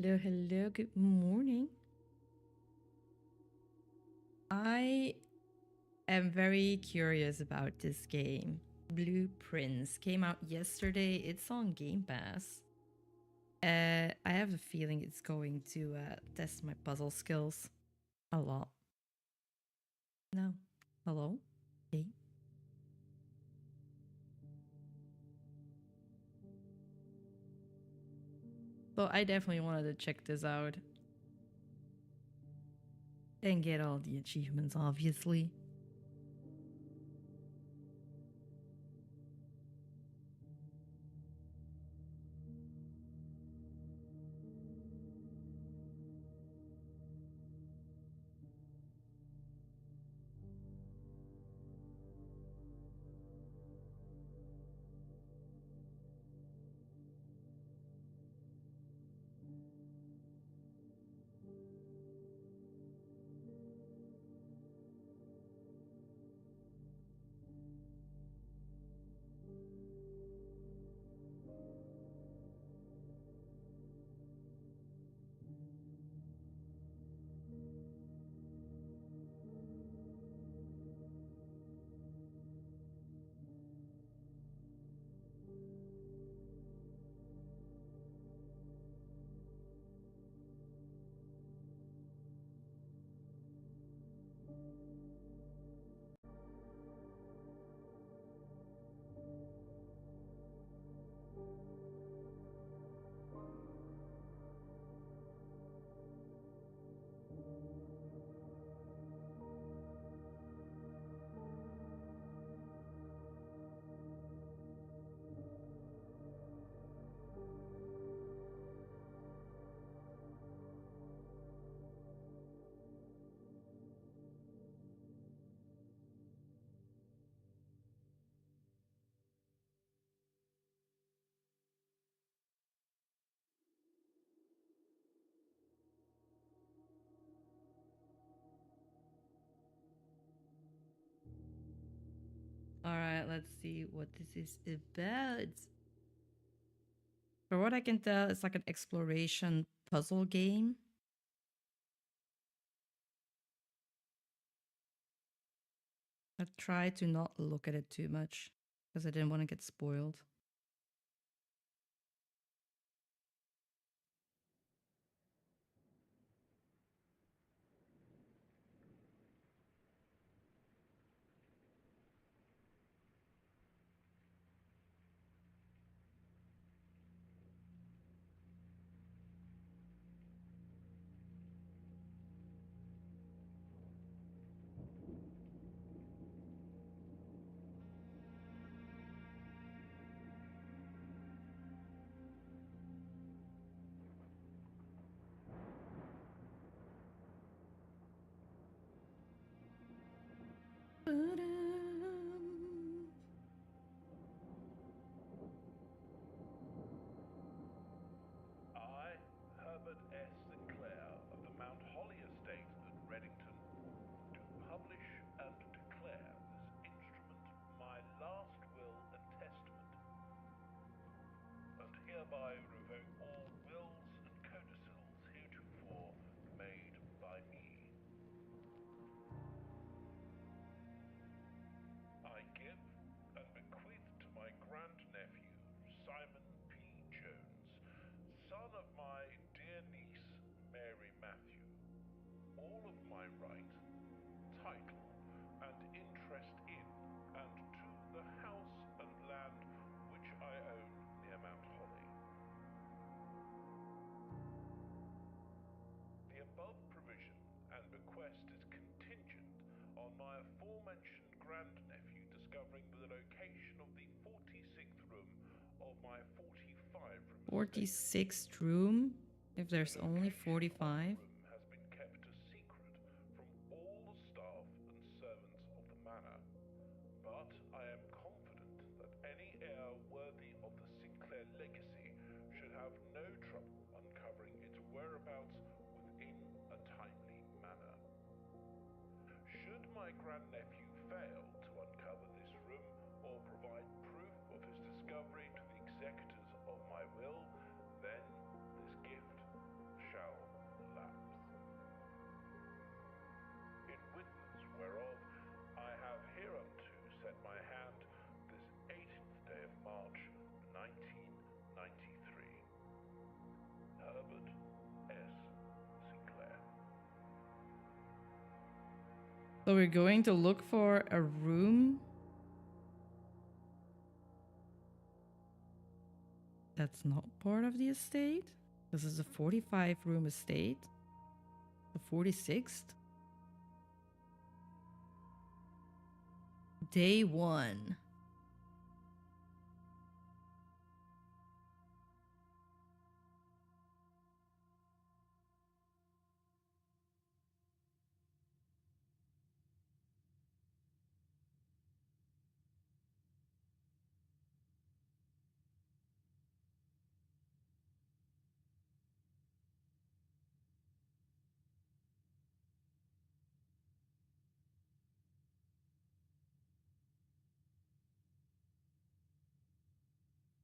Hello, hello, good morning. I am very curious about this game. Blueprints came out yesterday. It's on Game Pass. I have a feeling it's going to test my puzzle skills a lot. No. Hello? Hey? So I definitely wanted to check this out. And get all the achievements, obviously. Alright, let's see what this is about. For what I can tell, it's like an exploration puzzle game. I tried to not look at it too much because I didn't want to get spoiled. I, Herbert S. Sinclair of the Mount Holly Estate at Reddington, do publish and declare this instrument my last will and testament, and hereby revoke all wills and codicils heretofore made by me. I give and bequeath to my grandnephew, Simon P. Jones, son of my dear niece, Mary Matthew, all of my right, title, and interest in and to the house and land which I own near Mount Holly. The above provision and bequest is contingent on my aforementioned grandnephew discovering the location of the 46th room of my 45-room 46th room? If there's only 45? room has been kept a secret from all the staff and servants of the manor, but I am confident that any heir worthy of the Sinclair legacy should have no trouble uncovering its whereabouts within a timely manner. Should my grandnephew fail to uncover this room or provide proof of his discovery to the executors of my will, then this gift So we're going to look for a room that's not part of the estate. This is a 45 room estate. The 46th. Day 1.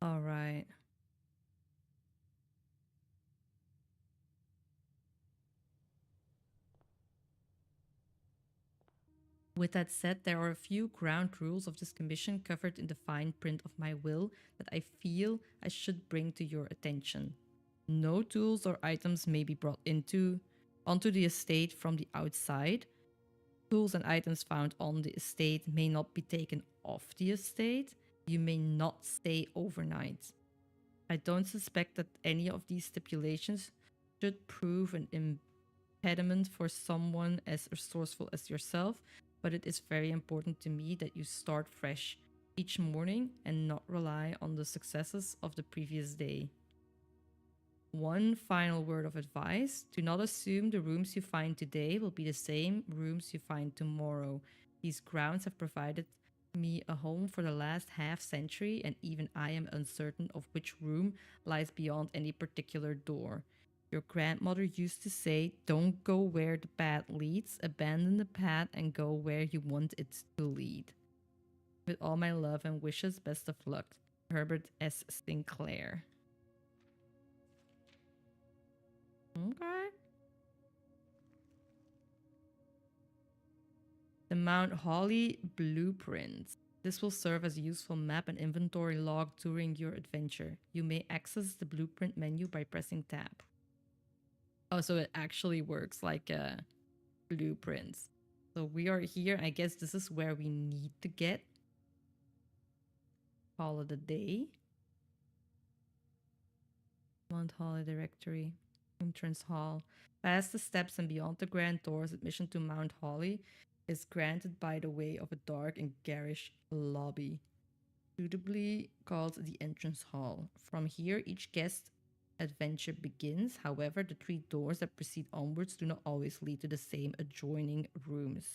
All right. With that said, there are a few ground rules of this commission covered in the fine print of my will that I feel I should bring to your attention. No tools or items may be brought onto the estate from the outside. Tools and items found on the estate may not be taken off the estate. You may not stay overnight. I don't suspect that any of these stipulations should prove an impediment for someone as resourceful as yourself, but it is very important to me that you start fresh each morning and not rely on the successes of the previous day. One final word of advice: do not assume the rooms you find today will be the same rooms you find tomorrow. These grounds have provided me a home for the last half century, and even I am uncertain of which room lies beyond any particular door. Your grandmother used to say, don't go where the path leads, abandon the path and go where you want it to lead. With all my love and wishes, best of luck. Herbert S. Sinclair. Okay. The Mount Holly Blueprint. This will serve as a useful map and inventory log during your adventure. You may access the blueprint menu by pressing tab. Oh, so it actually works like a blueprint. So we are here. I guess this is where we need to get. Call it a day. Mount Holly Directory. Entrance Hall. Past the steps and beyond the grand doors, admission to Mount Holly is granted by the way of a dark and garish lobby, suitably called the entrance hall. From here, each guest adventure begins. However, the three doors that proceed onwards do not always lead to the same adjoining rooms.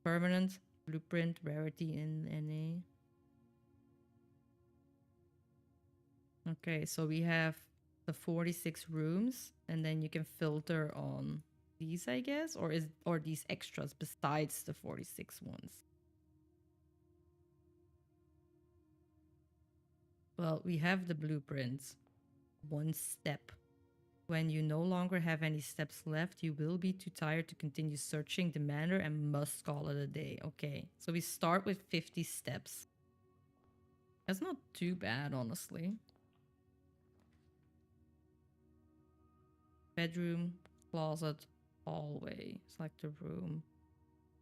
Permanent, blueprint, rarity in NA. Okay, so we have the 46 rooms, and then you can filter on these, I guess, or these extras besides the 46 ones. Well, we have the blueprints. One step. When you no longer have any steps left, you will be too tired to continue searching the manor and must call it a day. Okay, so we start with 50 steps. That's not too bad, honestly. Bedroom, closet, hallway. Select the room.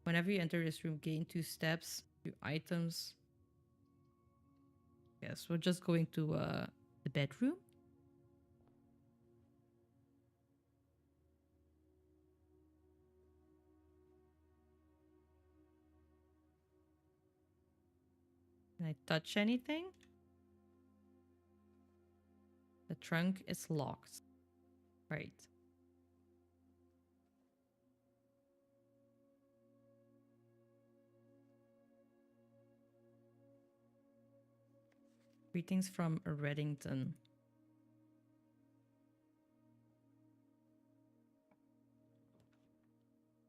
Whenever you enter this room, gain 2 steps. 2 items. Yes, we're just going to the bedroom. Can I touch anything? The trunk is locked. Right. Greetings from Reddington.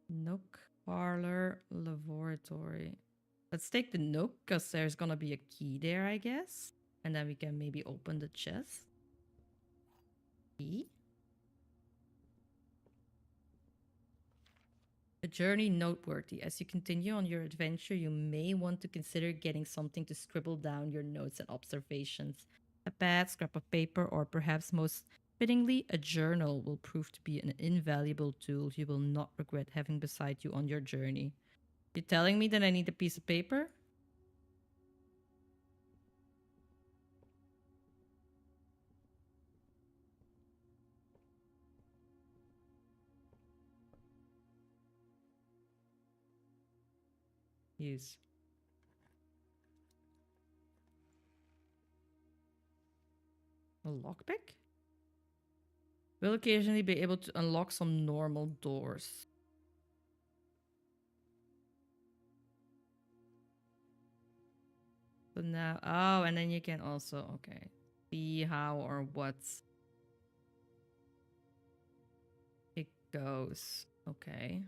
Nook, parlor, laboratory. Let's take the nook because there's gonna be a key there, I guess. And then we can maybe open the chest. Key. A journey noteworthy. As you continue on your adventure, you may want to consider getting something to scribble down your notes and observations. A pad, scrap of paper, or perhaps most Fittingly, a journal will prove to be an invaluable tool you will not regret having beside you on your journey. You're telling me that I need a piece of paper? Use. A lockpick? Will occasionally be able to unlock some normal doors. So now, oh, and then you can also, okay, see how or what it goes. Okay.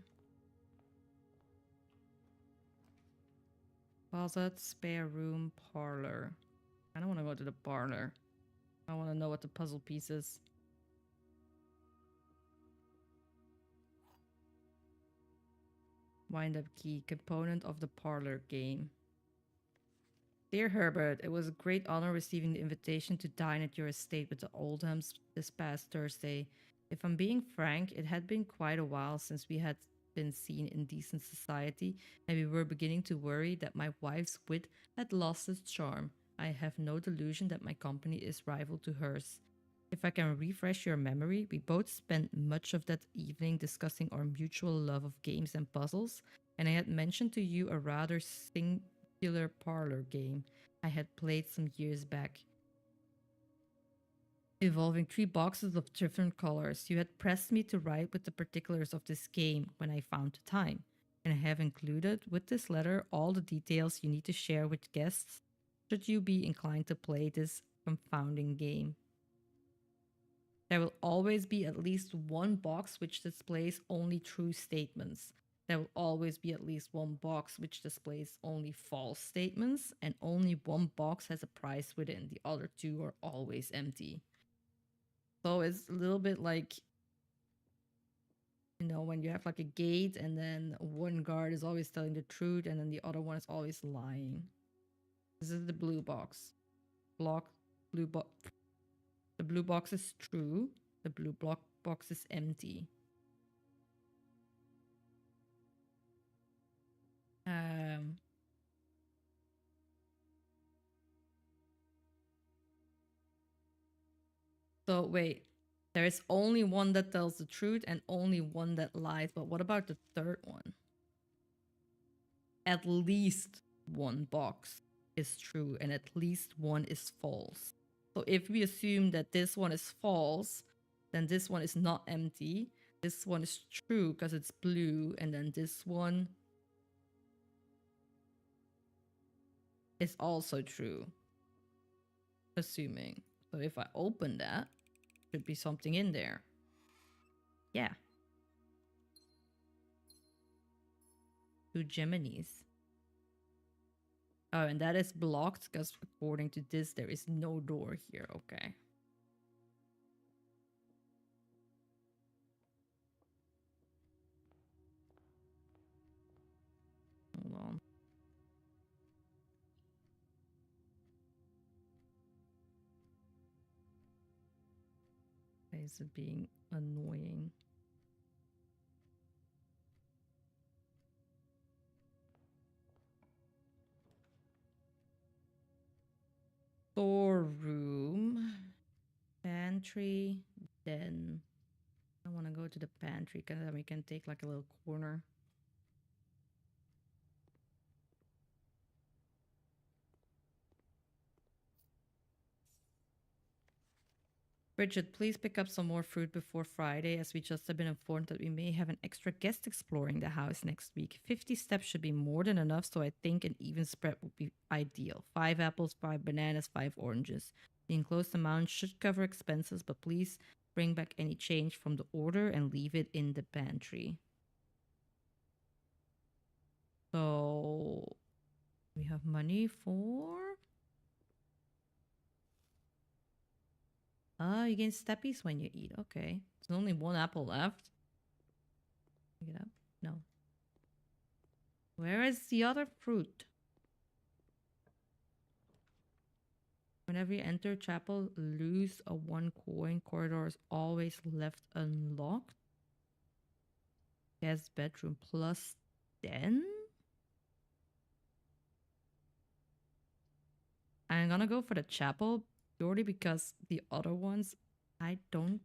Closet, spare room, parlor. I don't want to go to the parlor. I want to know what the puzzle piece is. Wind up key, component of the parlor game. Dear Herbert, it was a great honor receiving the invitation to dine at your estate with the Oldhams this past Thursday. If I'm being frank, it had been quite a while since we had been seen in decent society, and we were beginning to worry that my wife's wit had lost its charm. I have no delusion that my company is rival to hers. If I can refresh your memory, we both spent much of that evening discussing our mutual love of games and puzzles, and I had mentioned to you a rather singular parlor game I had played some years back, involving three boxes of different colors. You had pressed me to write with the particulars of this game when I found the time, and I have included with this letter all the details you need to share with guests should you be inclined to play this confounding game. There will always be at least one box which displays only true statements. There will always be at least one box which displays only false statements, and only one box has a prize within. The other two are always empty. So it's a little bit like, when you have like a gate and then one guard is always telling the truth and then the other one is always lying. This is the blue box. Block, blue box. The blue box is true. The blue block box is empty. Um, so wait, there is only one that tells the truth and only one that lies. But what about the third one? At least one box is true and at least one is false. So if we assume that this one is false, then this one is not empty. This one is true because it's blue, and then this one is also true. Assuming. So if I open that, should be something in there. Yeah. Two Geminis. Oh, and that is blocked because according to this, there is no door here. Okay. Hold on. Why is it being annoying? Storeroom. Pantry. Den. I want to go to the pantry because then we can take like a little corner. Bridget, please pick up some more fruit before Friday, as we just have been informed that we may have an extra guest exploring the house next week. 50 steps should be more than enough, so I think an even spread would be ideal. 5 apples, 5 bananas, 5 oranges. The enclosed amount should cover expenses, but please bring back any change from the order and leave it in the pantry. So we have money for... you gain steppies when you eat. Okay. There's only one apple left. Pick it up. No. Where is the other fruit? Whenever you enter chapel, lose a 1 coin. Corridor is always left unlocked. Guest bedroom plus 10. I'm gonna go for the chapel purely because the other ones, I don't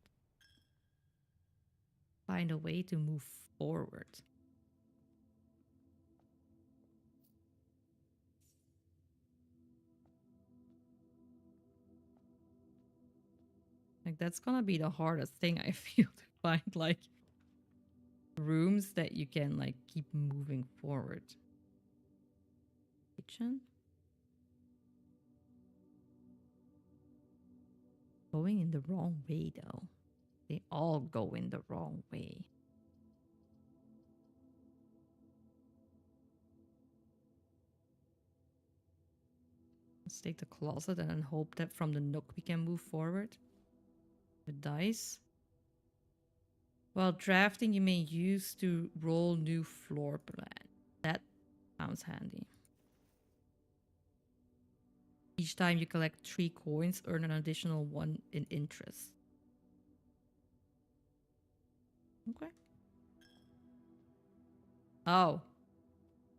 find a way to move forward. Like, that's gonna be the hardest thing I feel to find, like, rooms that you can, like, keep moving forward. Kitchen? Going in the wrong way, though. They all go in the wrong way. Let's take the closet and then hope that from the nook we can move forward. The dice. While drafting, you may use to roll new floor plan. That sounds handy. Each time you collect 3 coins, earn an additional 1 in interest. Okay. Oh.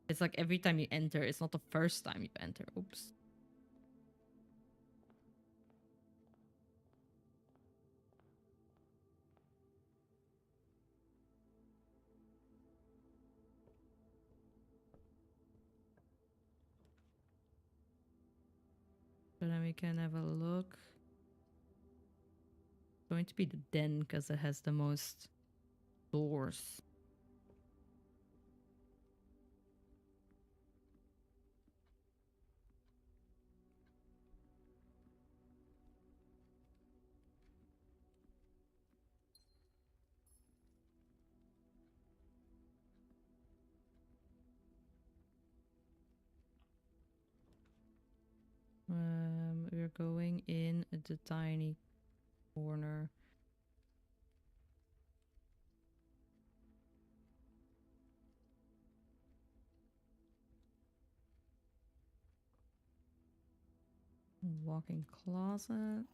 It's like every time you enter, it's not the first time you enter. Oops. So then we can have a look. It's going to be the den because it has the most doors. We're going in the tiny corner. Walk-in closet.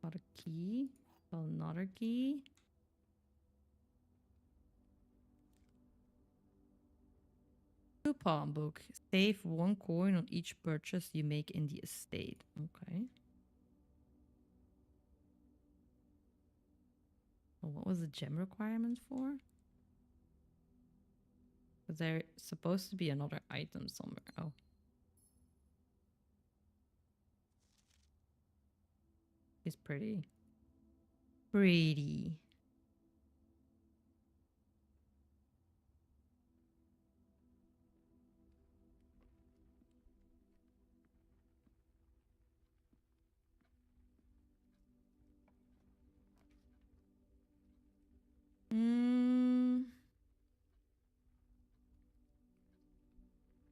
Got a key. Another key. Coupon book. Save 1 coin on each purchase you make in the estate. Okay. Well, what was the gem requirement for? Because there's supposed to be another item somewhere. Oh. It's pretty. Pretty.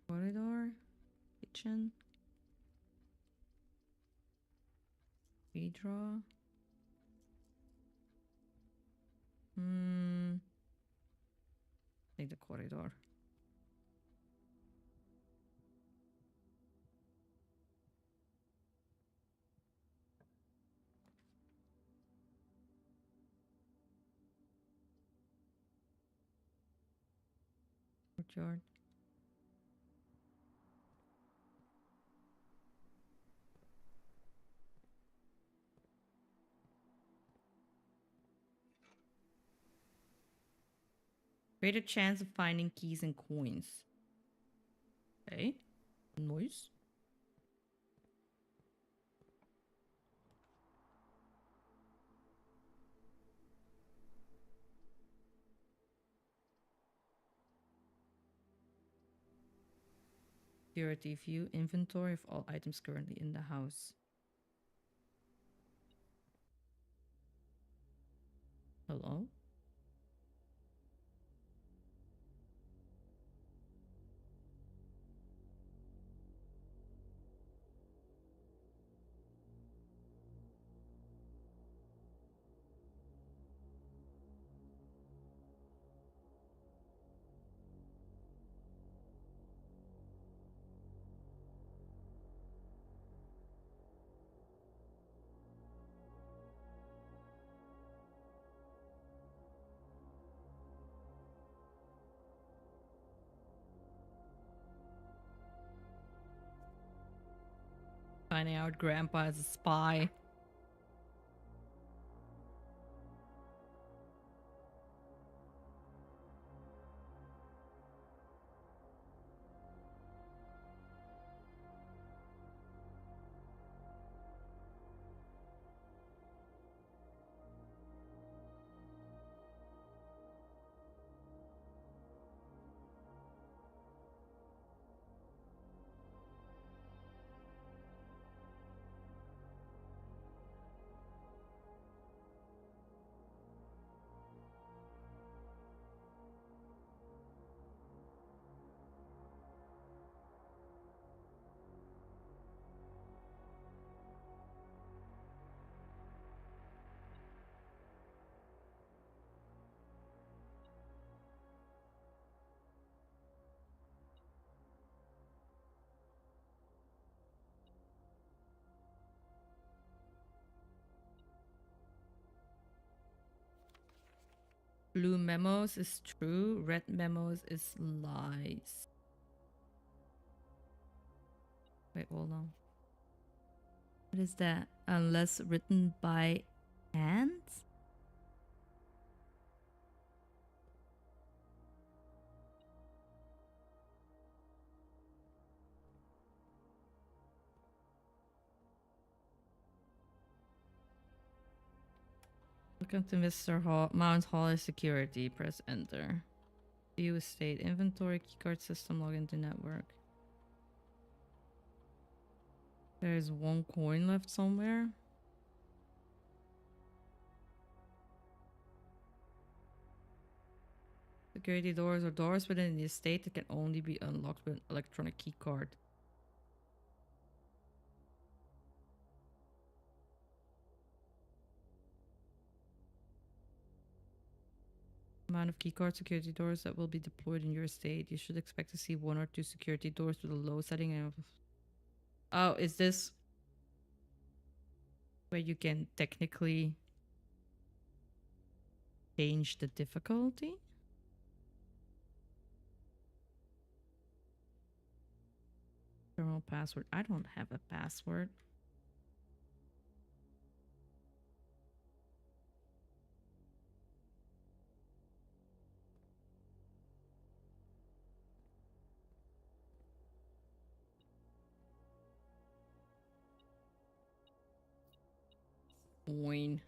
Corridor. Kitchen. Redraw. Take the corridor. Courtyard. Greater chance of finding keys and coins. Okay. Noise. Security view. Inventory of all items currently in the house. Hello? finding out Grandpa is a spy. Blue memos is true. Red memos is lies. Wait, hold on. What is that? Unless written by hand? Welcome to Mr. Hall. Mount Hall security. Press enter. View estate inventory. Keycard system. Log into network. There's one coin left somewhere. Security doors or doors within the estate that can only be unlocked with an electronic keycard. Amount of keycard security doors that will be deployed in your estate. You should expect to see 1 or 2 security doors with a low setting of... Oh, is this where you can technically change the difficulty? Terminal password. I don't have a password. Coin.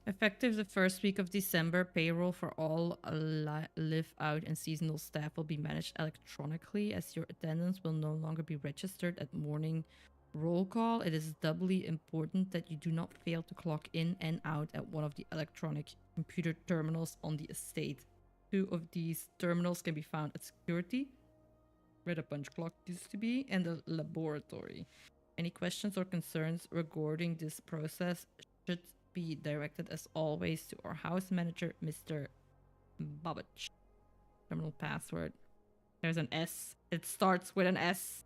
Effective the first week of December, payroll for all live out and seasonal staff will be managed electronically, as your attendance will no longer be registered at morning roll call. It is doubly important that you do not fail to clock in and out at one of the electronic computer terminals on the estate. 2 of these terminals can be found at security, where the punch clock used to be, and the laboratory. Any questions or concerns regarding this process should be directed as always to our house manager, Mr. Babich. Terminal password. There's an S. It starts with an S.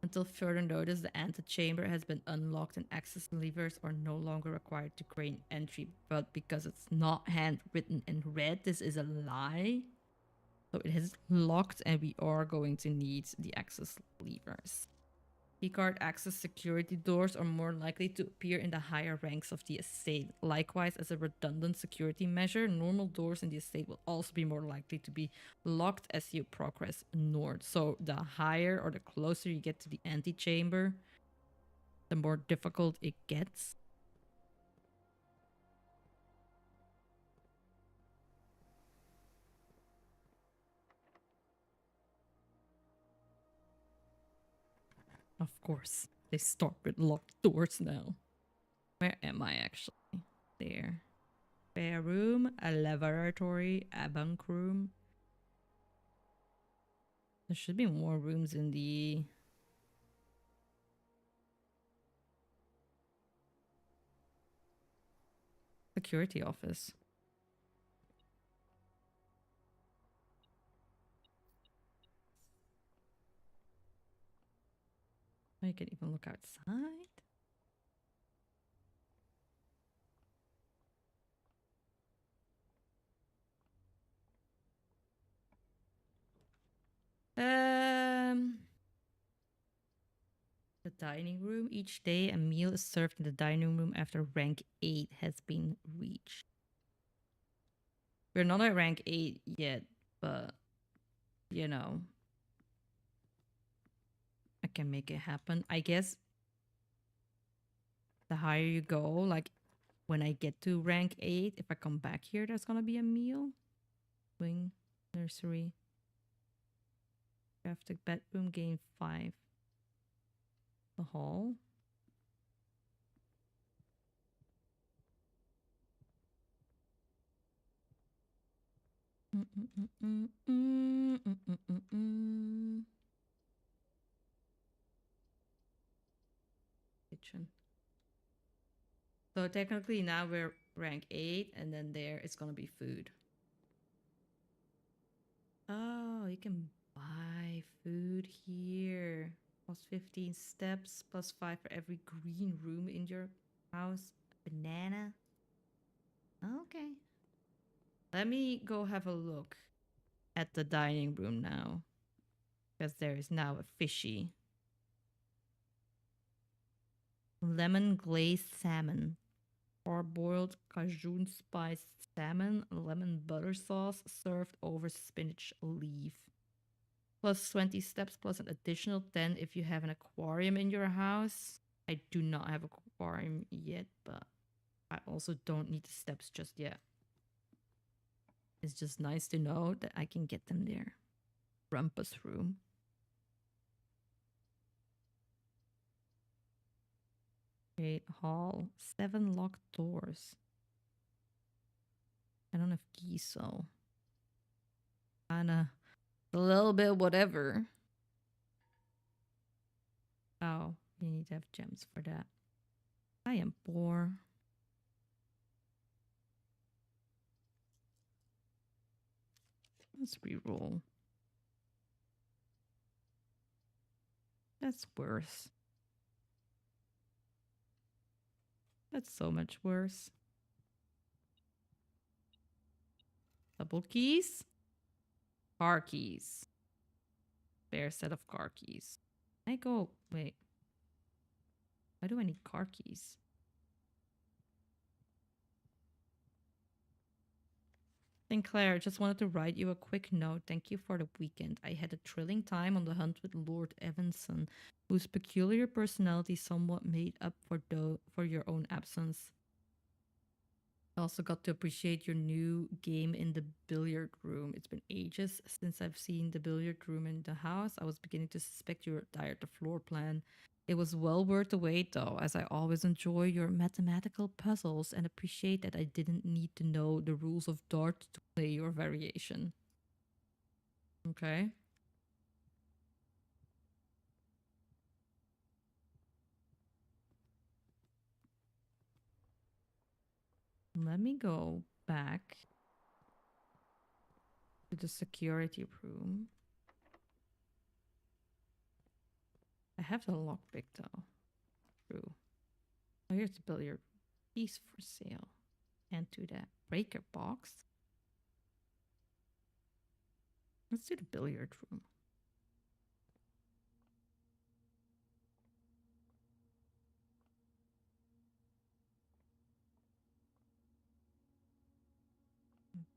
Until further notice, the antechamber has been unlocked and access levers are no longer required to gain entry. But because it's not handwritten in red, this is a lie. So it is locked and we are going to need the access levers. Keycard access security doors are more likely to appear in the higher ranks of the estate. Likewise, as a redundant security measure, normal doors in the estate will also be more likely to be locked as you progress north. So the higher or the closer you get to the antechamber, the more difficult it gets. Of course, they start with locked doors now. Where am I actually? There. Spare room, a laboratory, a bunk room. There should be more rooms in the security office. You can even look outside. The dining room. Each day, a meal is served in the dining room after rank 8 has been reached. We're not at rank 8 yet, but you know, I can make it happen. I guess the higher you go, like when I get to rank 8, if I come back here, there's gonna be a meal. Wing, nursery. Craft the bedroom, gain 5. The hall. Kitchen. So technically now we're rank 8 and then there it's gonna be food. Oh, you can buy food here. Plus 15 steps, plus 5 for every green room in your house. Banana. Okay. Let me go have a look at the dining room now. Because there is now a fishy. Lemon glazed salmon. Parboiled Cajun spiced salmon, lemon butter sauce served over spinach leaf. Plus 20 steps, plus an additional 10 if you have an aquarium in your house. I do not have an aquarium yet, but I also don't need the steps just yet. It's just nice to know that I can get them there. Rumpus room. Great hall. 7 locked doors. I don't have keys, so kinda a little bit whatever. Oh, you need to have gems for that. I am poor. Let's reroll. That's worse. That's so much worse. Double keys. Car keys. Spare set of car keys. I go, wait. Why do I need car keys? Sinclair, just wanted to write you a quick note. Thank you for the weekend. I had a thrilling time on the hunt with Lord Evanson, whose peculiar personality somewhat made up for your own absence. I also got to appreciate your new game in the billiard room. It's been ages since I've seen the billiard room in the house. I was beginning to suspect you were tired of the floor plan. It was well worth the wait, though, as I always enjoy your mathematical puzzles and appreciate that I didn't need to know the rules of dart to play your variation. Okay. Let me go back to the security room. I have the lockpick, though. True. Oh, here's the billiard piece for sale. Can't do that. Breaker box. Let's do the billiard room.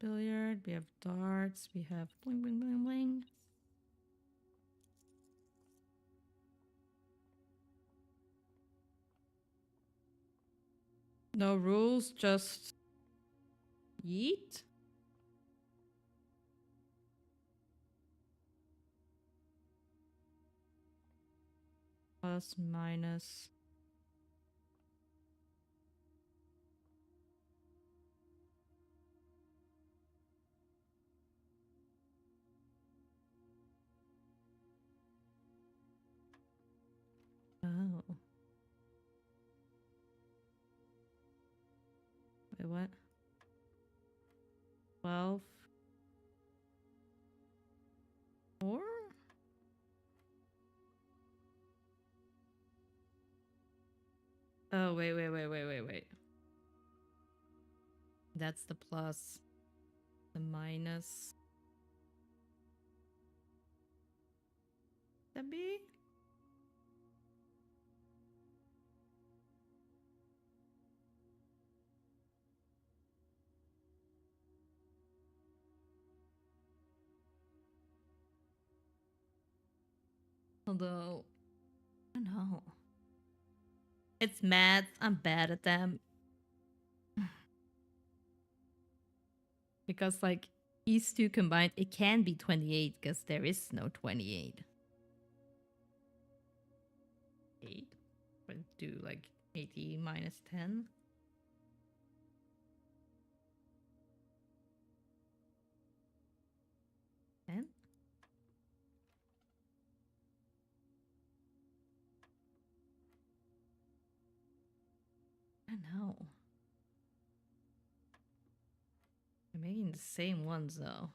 Billiard. We have darts. We have bling, bling, bling, bling. No rules, just yeet. Plus, minus. Oh. Wait, what? 12. 4? Oh, wait. That's the plus. The minus. The B? Although, I don't know. It's math. I'm bad at them. Because, like, these two combined, it can be 28 because there is no 28. 8. But do, like, 80 minus 10. 10? I don't know. They're making the same ones, though.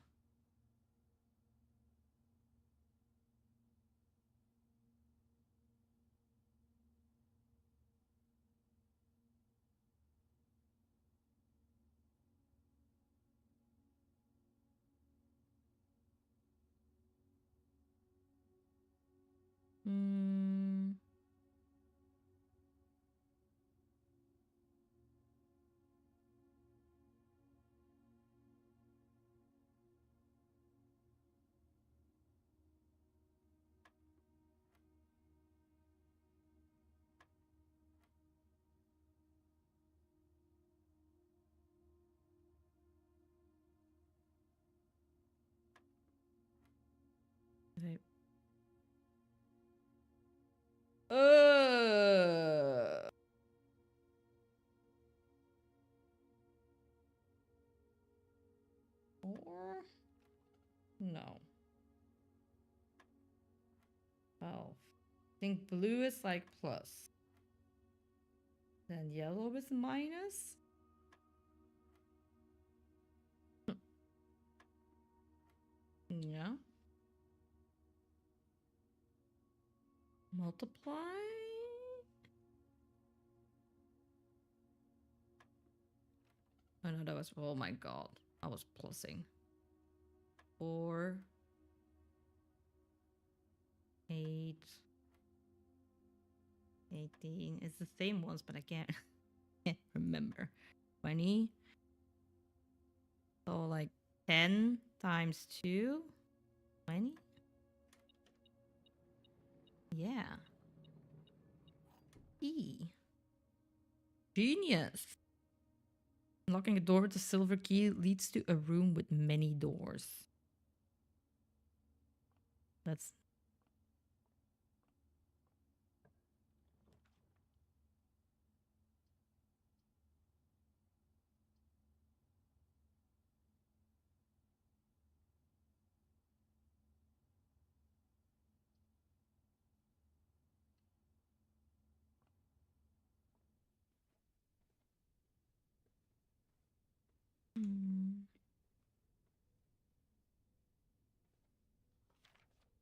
Hmm. They... Uh... Or... No. 12. I think blue is like plus. Then yellow is minus. Yeah. Multiply. Oh no, that was, oh my god. I was plussing. 4, 8, 18. It's the same ones, but I can't, can't remember. 20. So like 10 times 2. 20? Yeah. E. Genius. Unlocking a door with a silver key leads to a room with many doors. That's...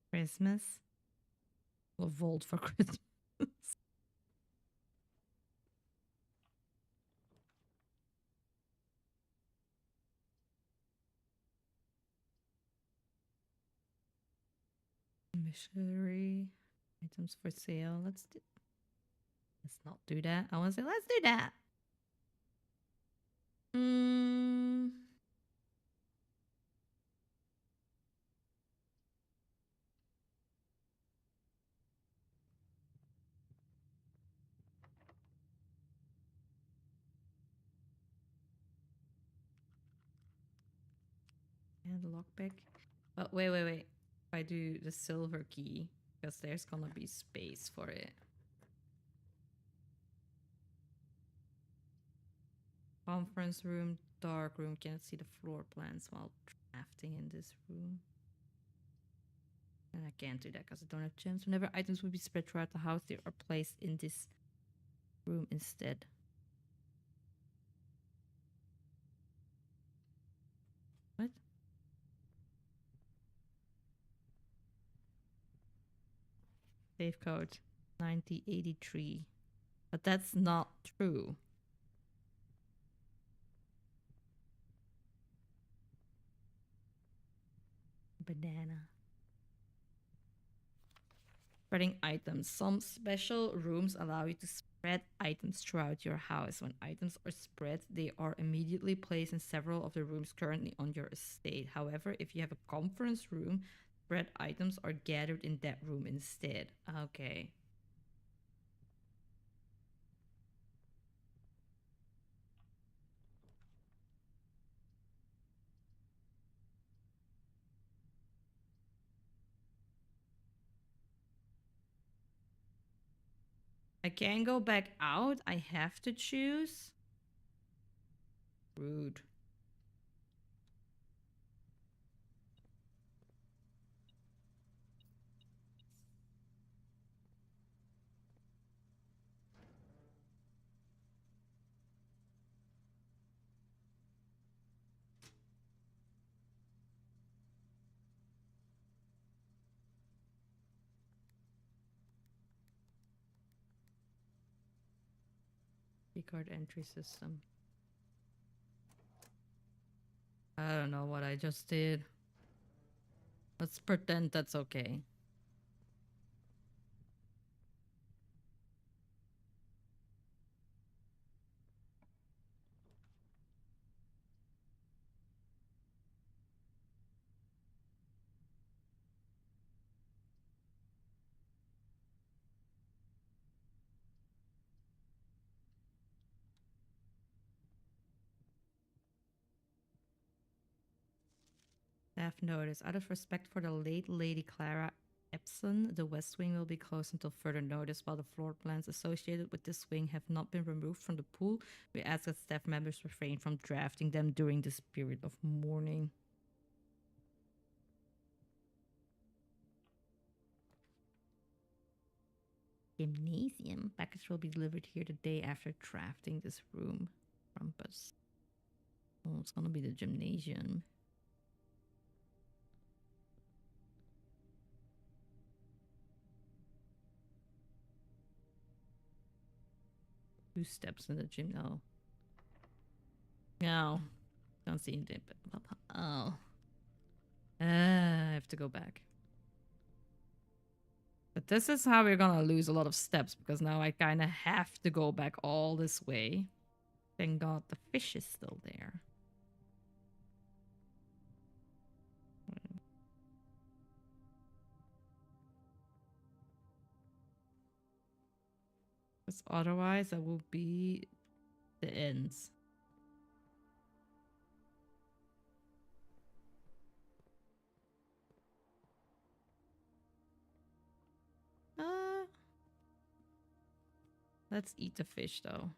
Christmas. We'll vote for Christmas. Missionary items for sale. Let's not do that. I want to say let's do that. Mm. And lockpick. But wait. If I do the silver key, because there's gonna be space for it. Conference room, dark room. Can't see the floor plans while drafting in this room. And I can't do that because I don't have gems. Whenever items would be spread throughout the house, they are placed in this room instead. What? Save code 9083. But that's not true. Banana. Spreading items. Some special rooms allow you to spread items throughout your house. When items are spread, they are immediately placed in several of the rooms currently on your estate. However, if you have a conference room, spread items are gathered in that room instead. Okay. I can't go back out. I have to choose. Rude. Keycard entry system. I don't know what I just did. Let's pretend that's okay. Staff notice. Out of respect for the late Lady Clara Epson, the West Wing will be closed until further notice. While the floor plans associated with this wing have not been removed from the pool, we ask that staff members refrain from drafting them during this period of mourning. Gymnasium. Package will be delivered here the day after drafting this room. Rumpus. Oh, it's gonna be the gymnasium. Two steps in the gym. No. No. Don't see it. Oh. I have to go back. But this is how we're gonna lose a lot of steps, because now I kind of have to go back all this way. Thank God the fish is still there. Because otherwise that will be the ends. Uh, let's eat the fish though.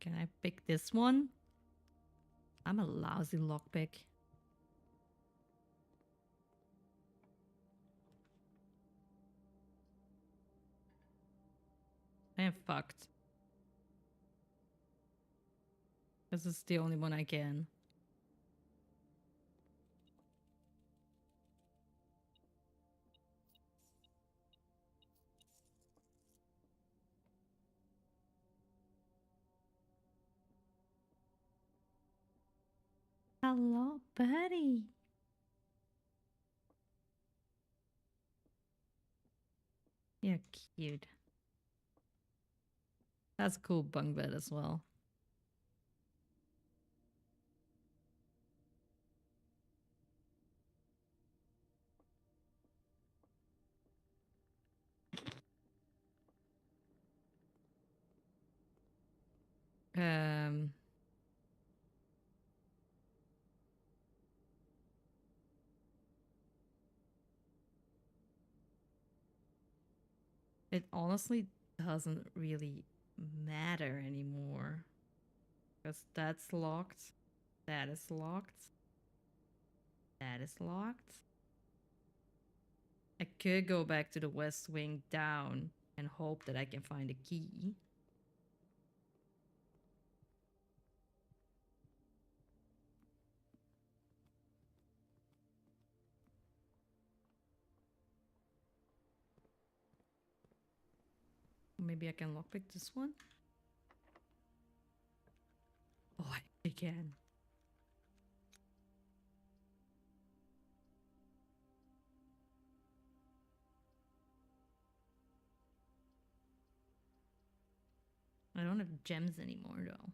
Can I pick this one? I'm a lousy lockpick. I am fucked. This is the only one I can. Hello, buddy. You're cute. That's a cool bunk bed as well. Um, it honestly doesn't really matter anymore. Because that's locked. That is locked. That is locked. I could go back to the West Wing down and hope that I can find a key. Maybe I can lockpick this one. Oh, I Again. I don't have gems anymore though.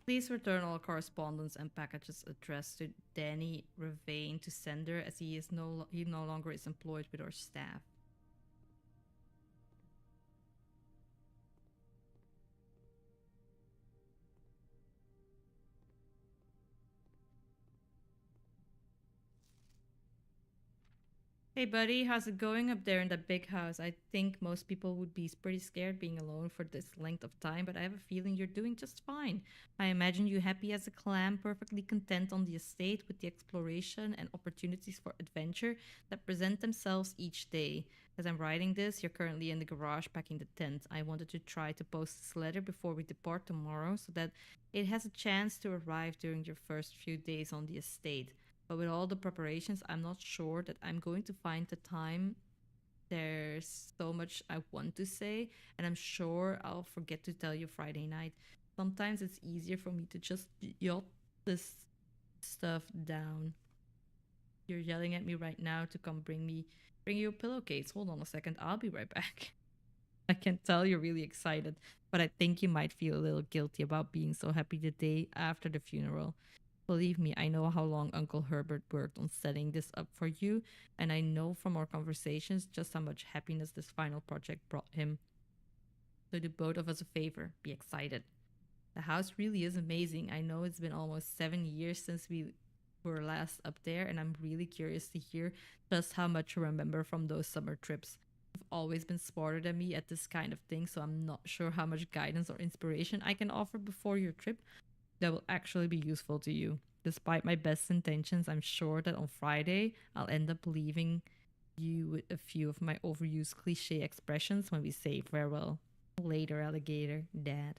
Please return all correspondence and packages addressed to Danny Ravane to sender, as he no longer is employed with our staff. Hey buddy, how's it going up there in that big house? I think most people would be pretty scared being alone for this length of time, but I have a feeling you're doing just fine. I imagine you happy as a clam, perfectly content on the estate with the exploration and opportunities for adventure that present themselves each day. As I'm writing this, you're currently in the garage packing the tent. I wanted to try to post this letter before we depart tomorrow so that it has a chance to arrive during your first few days on the estate. But with all the preparations, I'm not sure that I'm going to find the time. There's so much I want to say, and I'm sure I'll forget to tell you Friday night. Sometimes it's easier for me to just jot this stuff down. You're yelling at me right now to come bring you a pillowcase. Hold on a second, I'll be right back. I can tell you're really excited, but I think you might feel a little guilty about being so happy the day after the funeral. Believe me, I know how long Uncle Herbert worked on setting this up for you, and I know from our conversations just how much happiness this final project brought him. So do both of us a favor, be excited. The house really is amazing. I know it's been almost 7 years since we were last up there, and I'm really curious to hear just how much you remember from those summer trips. You've always been smarter than me at this kind of thing, so I'm not sure how much guidance or inspiration I can offer before your trip that will actually be useful to you. Despite my best intentions, I'm sure that on Friday I'll end up leaving you with a few of my overused cliche expressions when we say farewell. Later, alligator, Dad.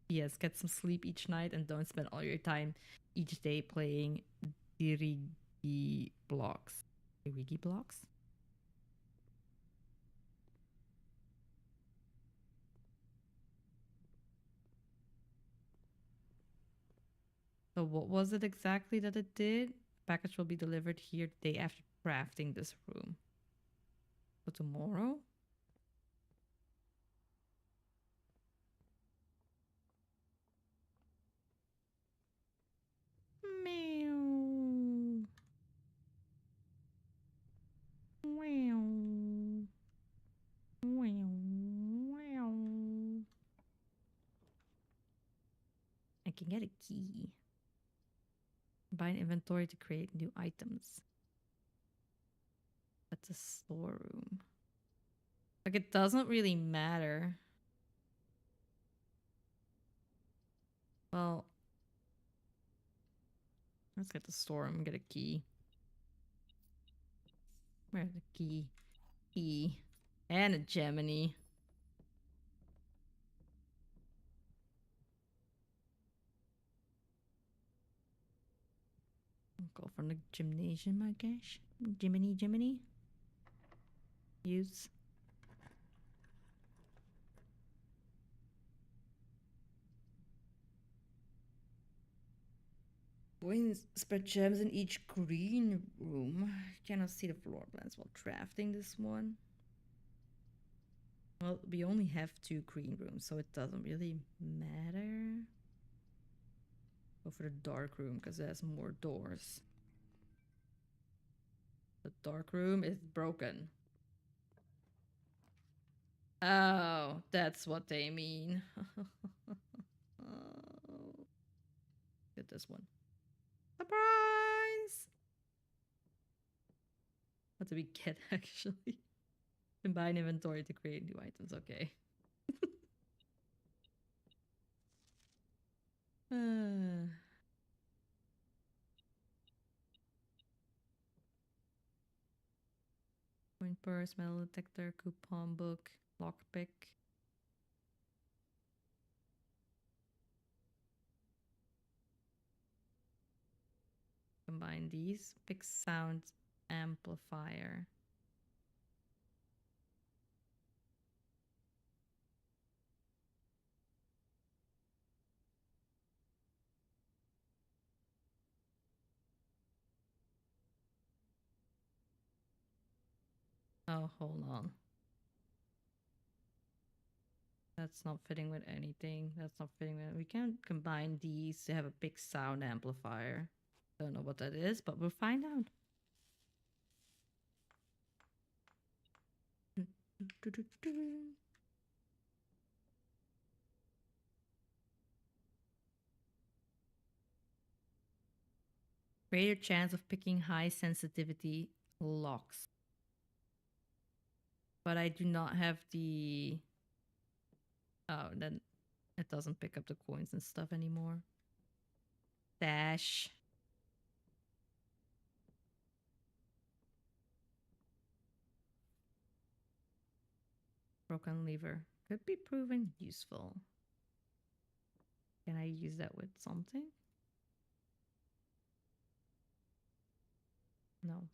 Yes, get some sleep each night and don't spend all your time each day playing Dirigi blocks. Dirigi blocks? So, what was it exactly that it did? Package will be delivered here the day after crafting this room. So, tomorrow? Meow. Meow. Meow. I can get a key. Buy an inventory to create new items. That's a storeroom. Like, it doesn't really matter. Well, let's get the storeroom and get a key. Where's the key? Key. And a Gemini. Go from the gymnasium, I guess. Jiminy. Use. Boys spread gems in each green room. Cannot see the floor plans while drafting this one. Well, we only have 2 green rooms, so it doesn't really matter. Go for the dark room because it has more doors. The dark room is broken. Oh, that's what they mean. Oh. Get this one. Surprise! What do we get actually? Combine inventory to create new items. Okay. uh, coin purse, metal detector, coupon book, lockpick. Combine these. Pick sound amplifier. Oh, hold on. That's not fitting with anything. That's not fitting with. We can't combine these to have a big sound amplifier. Don't know what that is, but we'll find out. Greater chance of picking high sensitivity locks. But I do not have the. Oh, then it doesn't pick up the coins and stuff anymore. Dash. Broken lever. Could be proven useful. Can I use that with something? No.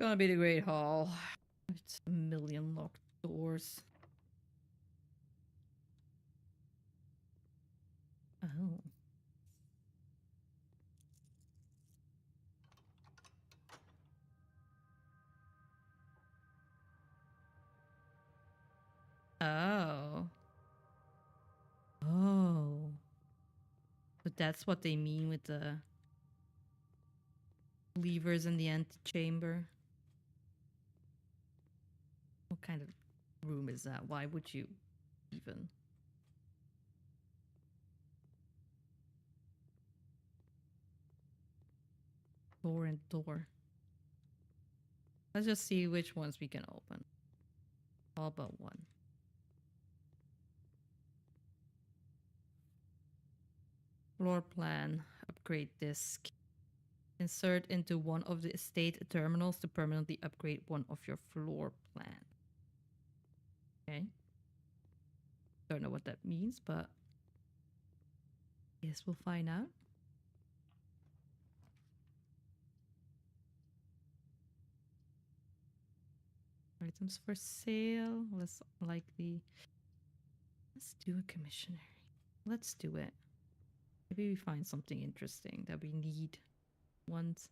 Gonna be the Great Hall. It's a million locked doors. Oh. Oh. Oh. But that's what they mean with the levers in the antechamber. What kind of room is that? Why would you even? Door and door. Let's just see which ones we can open. All but one. Floor plan. Upgrade disk. Insert into one of the estate terminals to permanently upgrade one of your floor plan. Okay. Don't know what that means, but guess we'll find out. Items for sale. Let's let's do a commissionary. Let's do it. Maybe we find something interesting that we need once.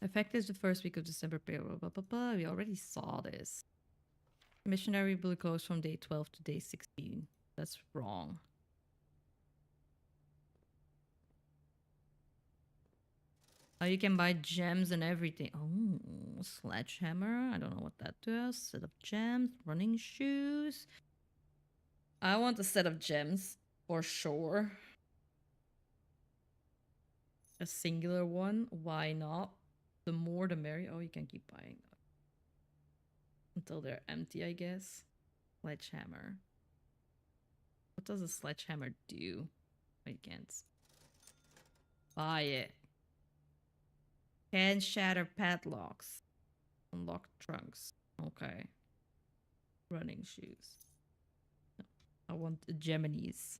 Effective the first week of December. Blah, blah, blah, blah. We already saw this. Missionary will close from day 12 to day 16. That's wrong. Oh, you can buy gems and everything. Oh, sledgehammer. I don't know what that does. Set of gems, running shoes. I want a set of gems for sure. A singular one. Why not? The more the merrier. Oh, you can keep buying until they're empty, I guess. Sledgehammer. What does a sledgehammer do? I can't buy it. Can shatter padlocks. Unlock trunks. Okay. Running shoes. No, I want the Geminis.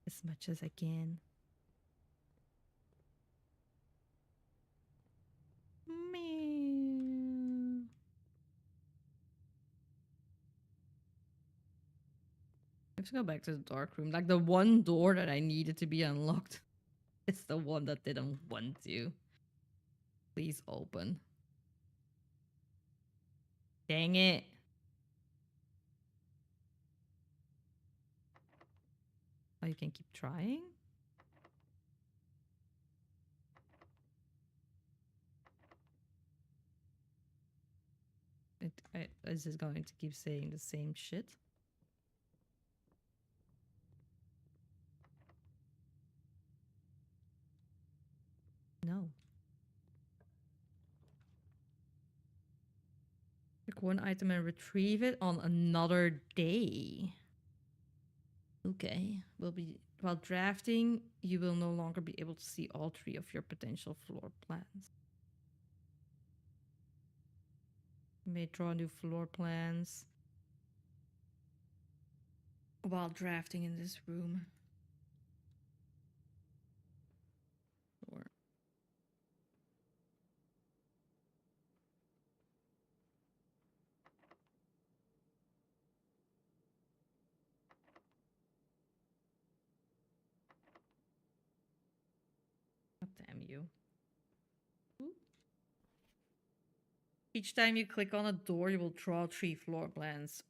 As much as I can. Meow. Let's go back to the dark room. Like the one door that I needed to be unlocked. It's the one that didn't want to. Please open. Dang it. Oh, you can keep trying? Is this going to keep saying the same shit? No. Pick one item and retrieve it on another day. Okay. While drafting, you will no longer be able to see all three of your potential floor plans. You may draw new floor plans while drafting in this room. Sure. God damn you. Each time you click on a door, you will draw 3 floor plans,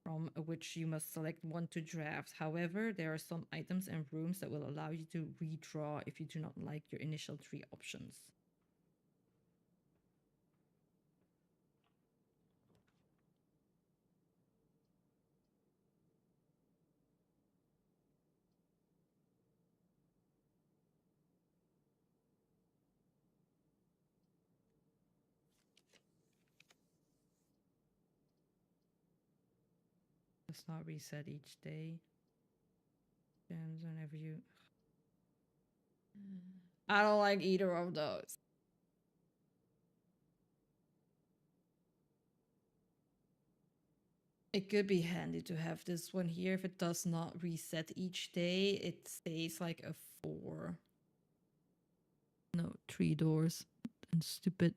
from which you must select one to draft. However, there are some items and rooms that will allow you to redraw if you do not like your initial 3 options. Does not reset each day. Gems whenever you. I don't like either of those. It could be handy to have this one here. If it does not reset each day, it stays like a 4. No, 3 doors. And stupid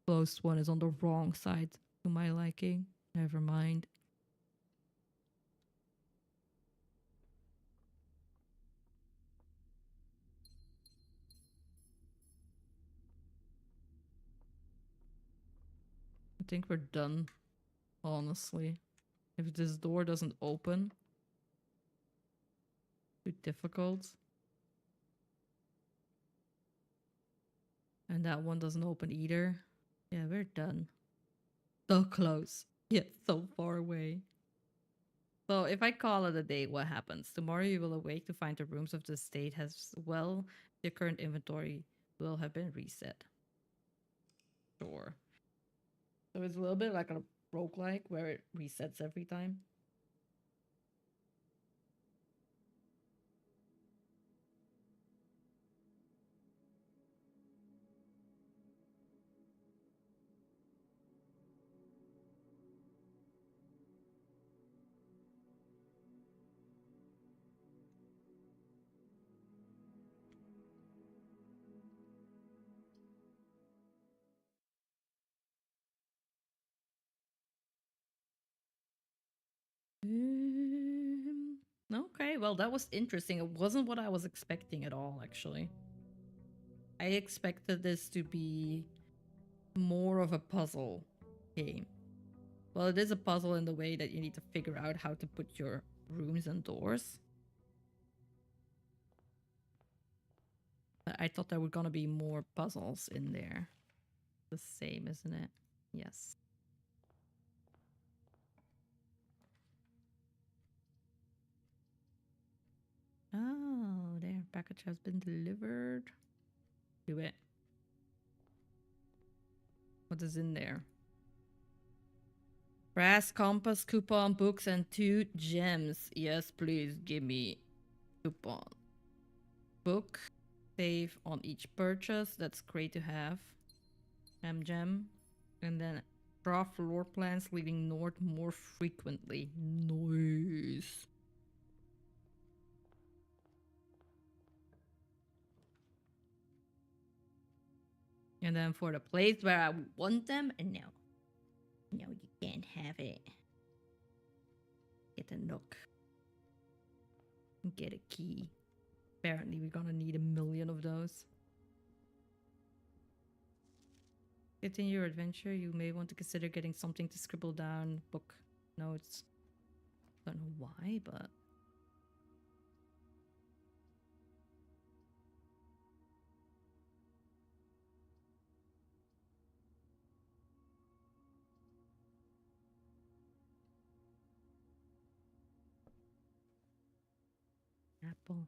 closed one is on the wrong side to my liking. Never mind. I think we're done, honestly. If this door doesn't open, too difficult. And that one doesn't open either. Yeah, we're done. So close, yet so far away. So if I call it a day, what happens? Tomorrow you will awake to find the rooms of the state as well. Your current inventory will have been reset. Sure. So it's a little bit like a roguelike where it resets every time. Okay, well, that was interesting. It wasn't what I was expecting at all, actually. I expected this to be more of a puzzle game. Well, it is a puzzle in the way that you need to figure out how to put your rooms and doors. But I thought there were gonna be more puzzles in there. The same, isn't it? Yes. Oh, their package has been delivered. Do it. What is in there? Brass compass, coupon, books, and 2 gems. Yes, please give me coupon. Book. Save on each purchase. That's great to have. Gem. And then draw floor plans leading north more frequently. Nice. And then for the place where I want them, no. No, you can't have it. Get a nook. Get a key. Apparently we're gonna need 1,000,000 of those. Continue your adventure. You may want to consider getting something to scribble down book notes. Don't know why, but apple.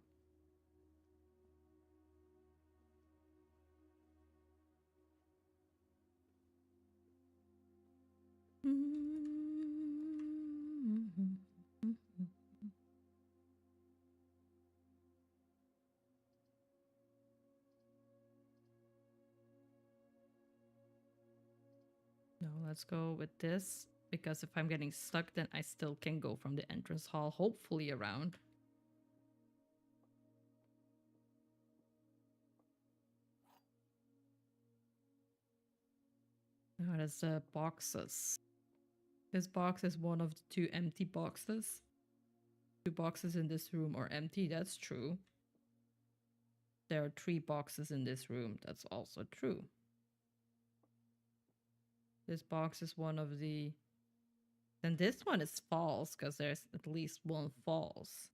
No, Let's go with this. Because if I'm getting stuck, then I still can go from the entrance hall, hopefully around. Oh, that's the boxes. This box is one of the 2 empty boxes. 2 boxes in this room are empty, that's true. There are 3 boxes in this room, that's also true. This box is one of the... Then this one is false, because there's at least one false.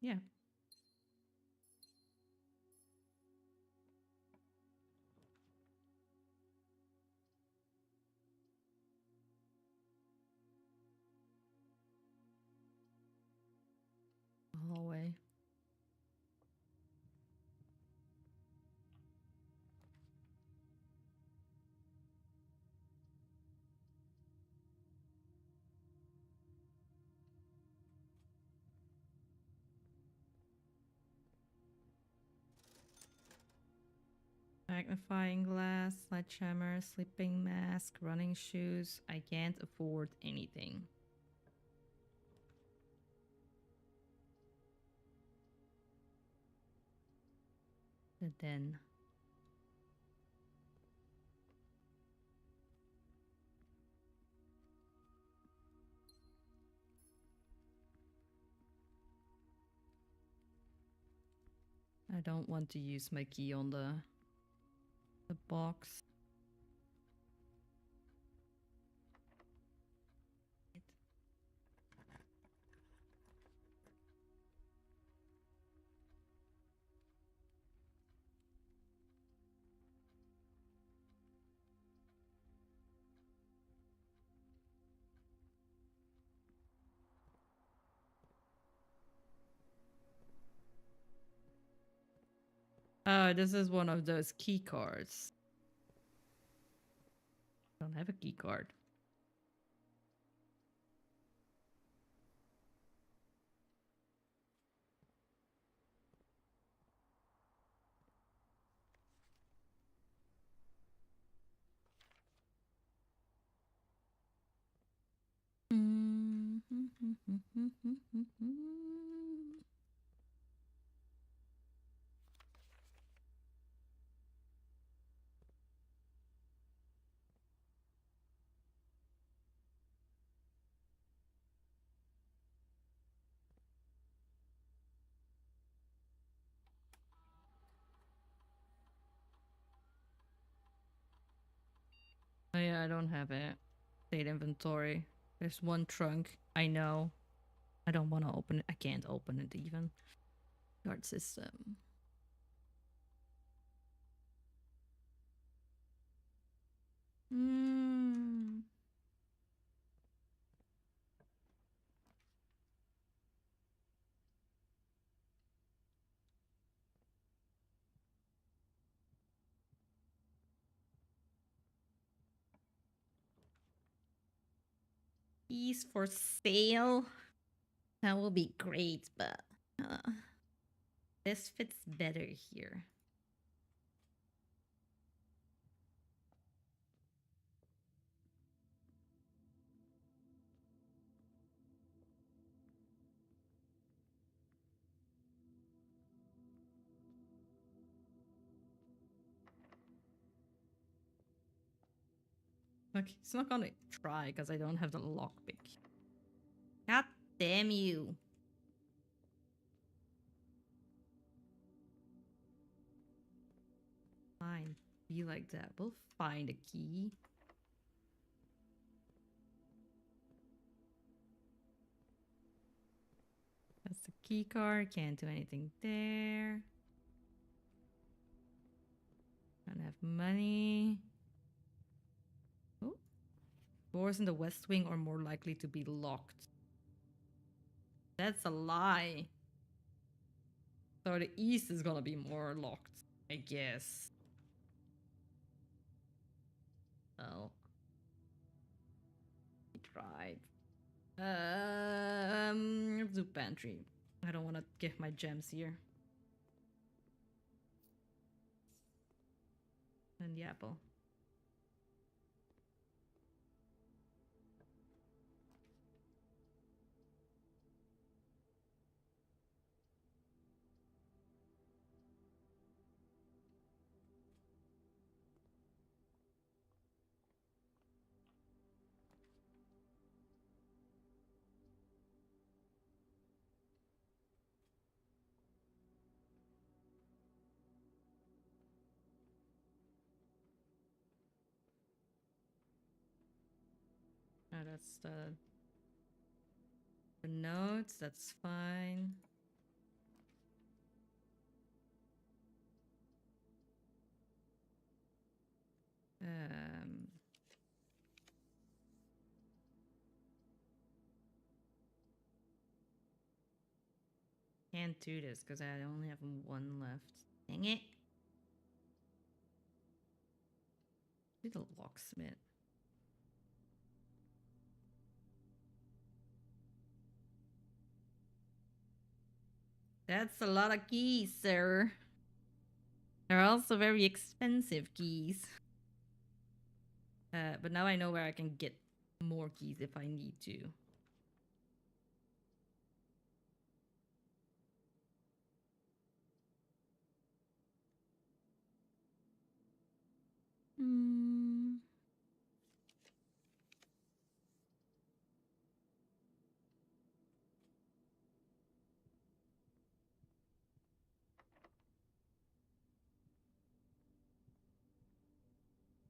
Yeah. Hallway. Magnifying glass, sledgehammer, sleeping mask, running shoes. I can't afford anything. The den. I don't want to use my key on the box. This is one of those key cards. I don't have a key card. Oh yeah, I don't have it. State inventory. There's one trunk. I know. I don't want to open it. I can't open it even. Guard system. Keys for sale. That will be great, but this fits better here. Look, he's not gonna try because I don't have the lockpick. God damn you. Fine. Be like that. We'll find a key. That's the key card. Can't do anything there. Don't have money. Oh. Doors in the west wing are more likely to be locked. That's a lie. So the east is gonna be more locked, I guess. Oh. We tried. Zoo pantry. I don't want to give my gems here. And the apple. Oh, that's the notes. That's fine. Um, can't do this because I only have one left. Dang it. Be the locksmith. That's a lot of keys, sir. They're also very expensive keys. But now I know where I can get more keys if I need to. Hmm.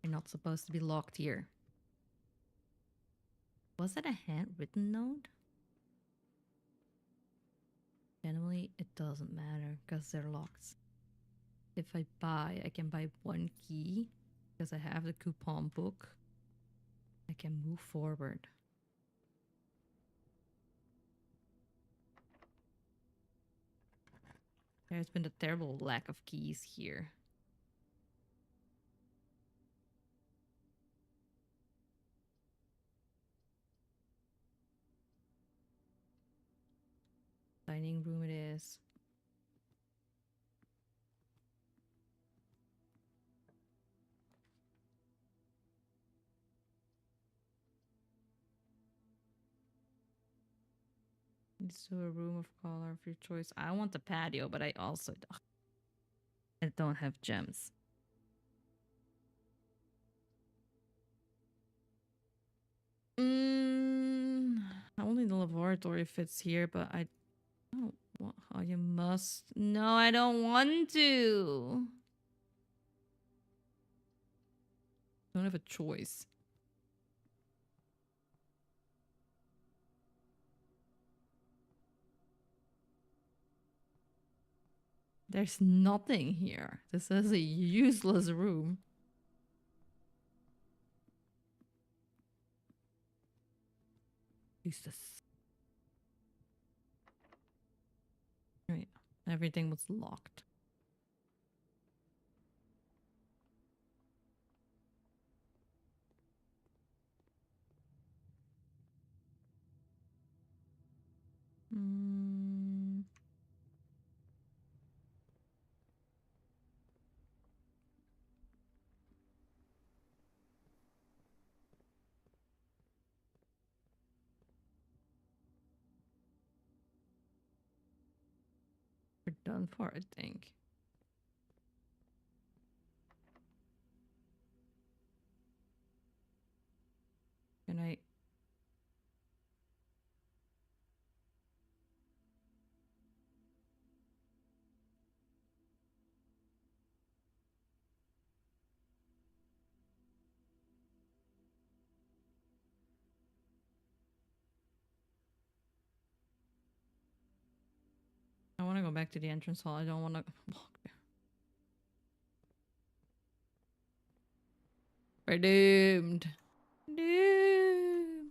You're not supposed to be locked here. Was it a handwritten note? Generally, it doesn't matter because they're locked. If I can buy one key because I have the coupon book. I can move forward. There's been a terrible lack of keys here. Dining room it is. It's to a room of color of your choice. I want the patio, but I don't have gems. Only the laboratory fits here, but I don't want. Oh, you must. No, I don't want to. Don't have a choice. There's nothing here. This is a useless room. Useless. Right. Everything was locked. We're done for, I think. Can I? I want to go back to the entrance hall. I don't want to walk there. We're doomed. Doomed.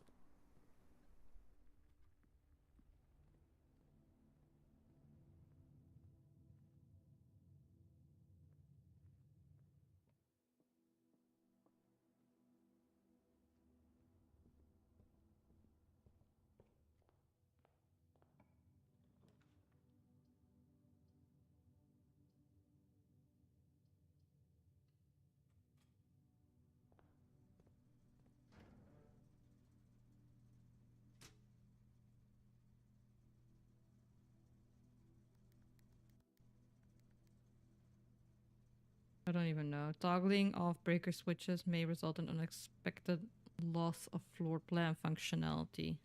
I don't even know. Toggling off breaker switches may result in unexpected loss of floor plan functionality.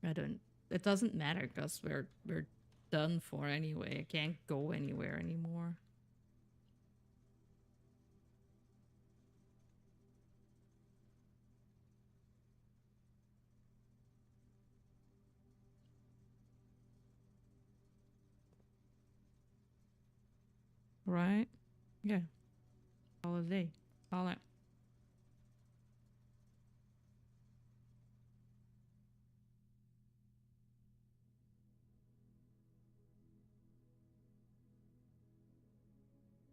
I don't. It doesn't matter because we're done for anyway. I can't go anywhere anymore. Right? Yeah. Holiday. Call it.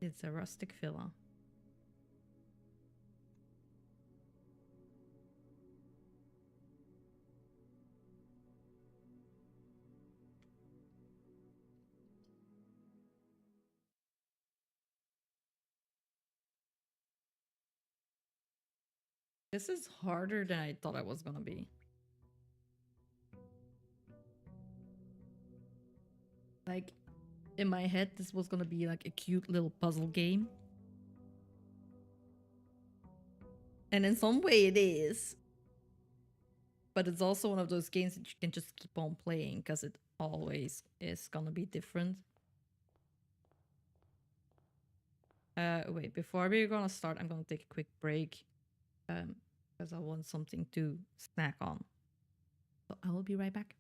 It's a rustic villa. This is harder than I thought it was gonna be. Like, in my head, this was gonna be like a cute little puzzle game. And in some way it is. But it's also one of those games that you can just keep on playing because it always is gonna be different. Wait, before we're gonna start, I'm gonna take a quick break. Because I want something to snack on. So I will be right back.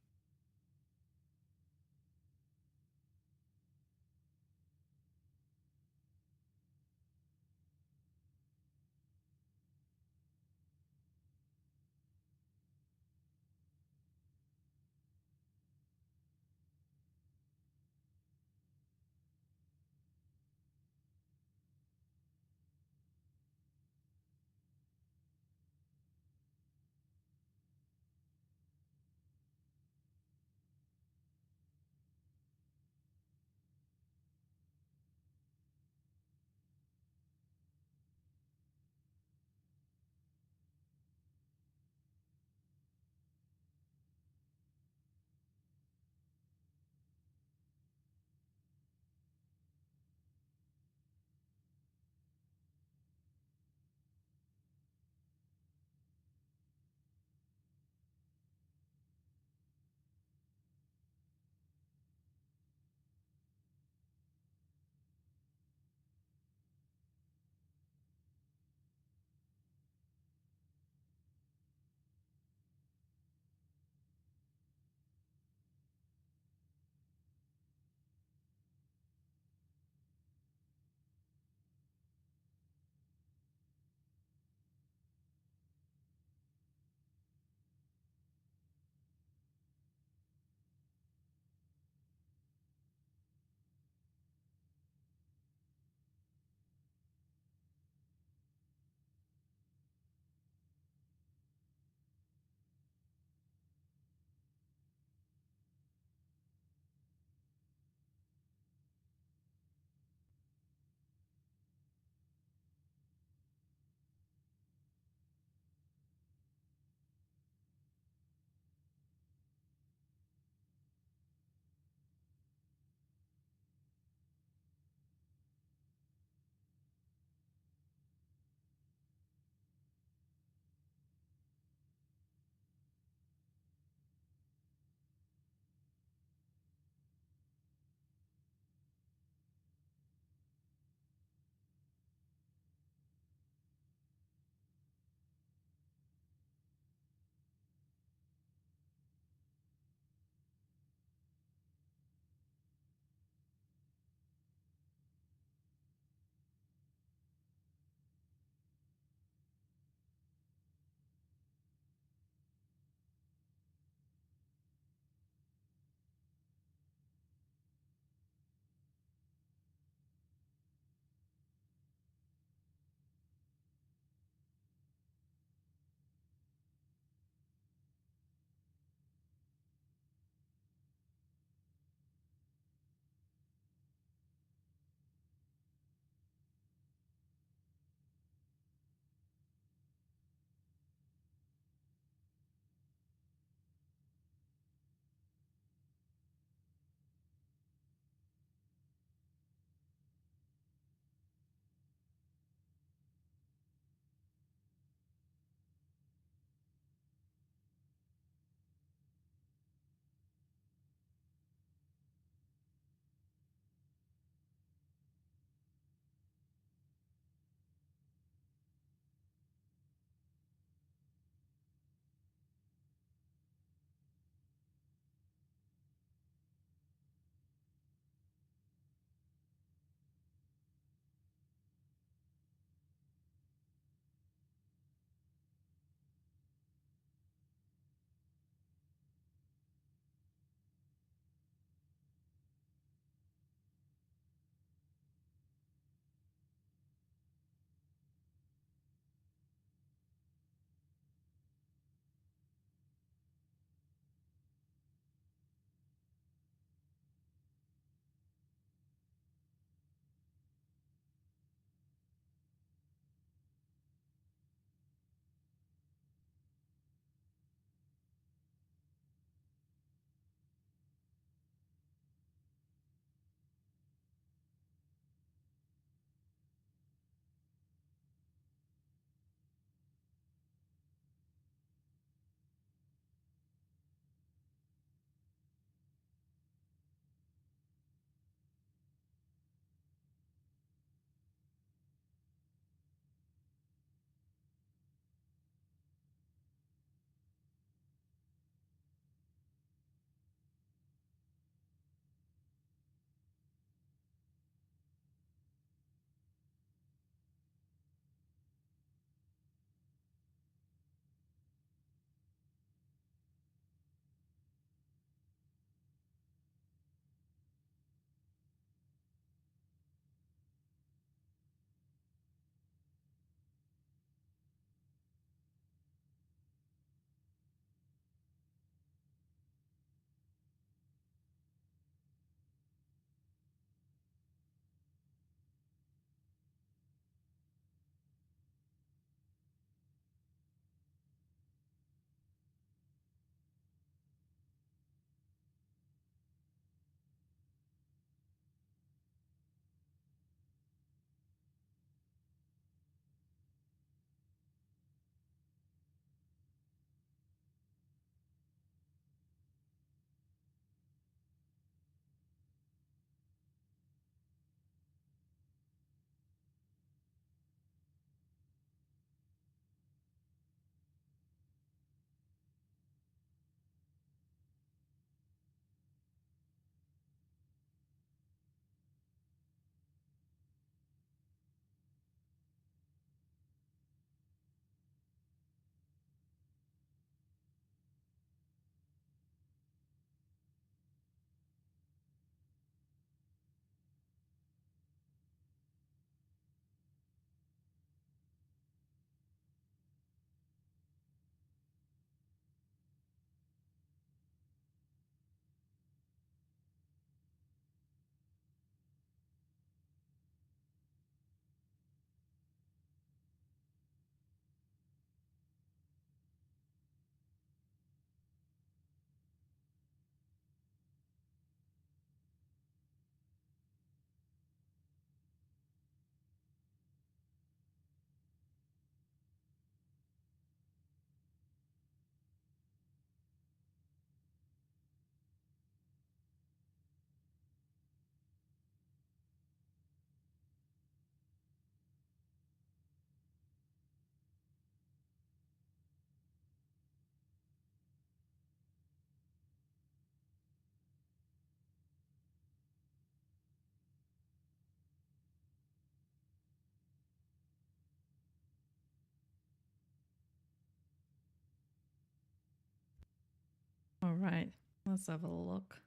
right, let's have a look.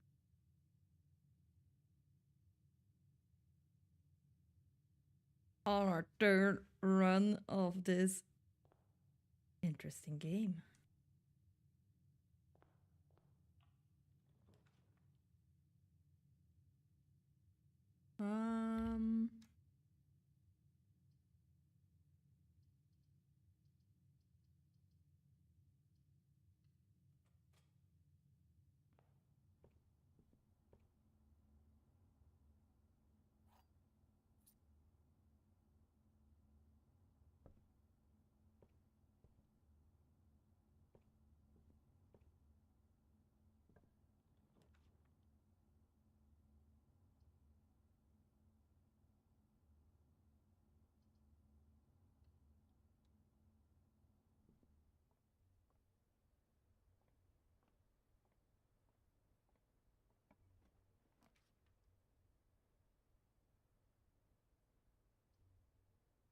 On our third run of this interesting game. Um,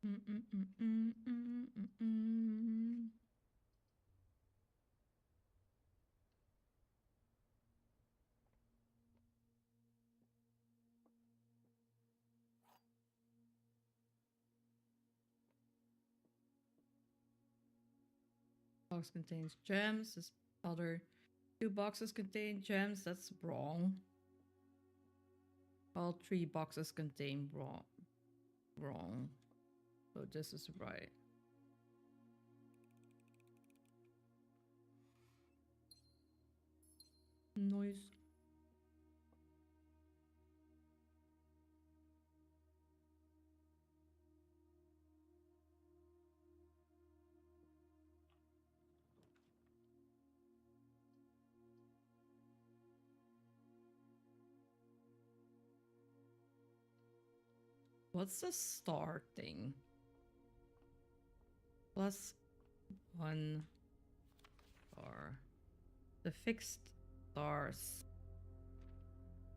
mm, mm, mm, mm, mm, mm, mm. Box contains gems. This other two boxes contain gems. That's wrong. All three boxes contain wrong. Wrong. So this is right. Noise. What's the star thing? Plus one star. The fixed stars.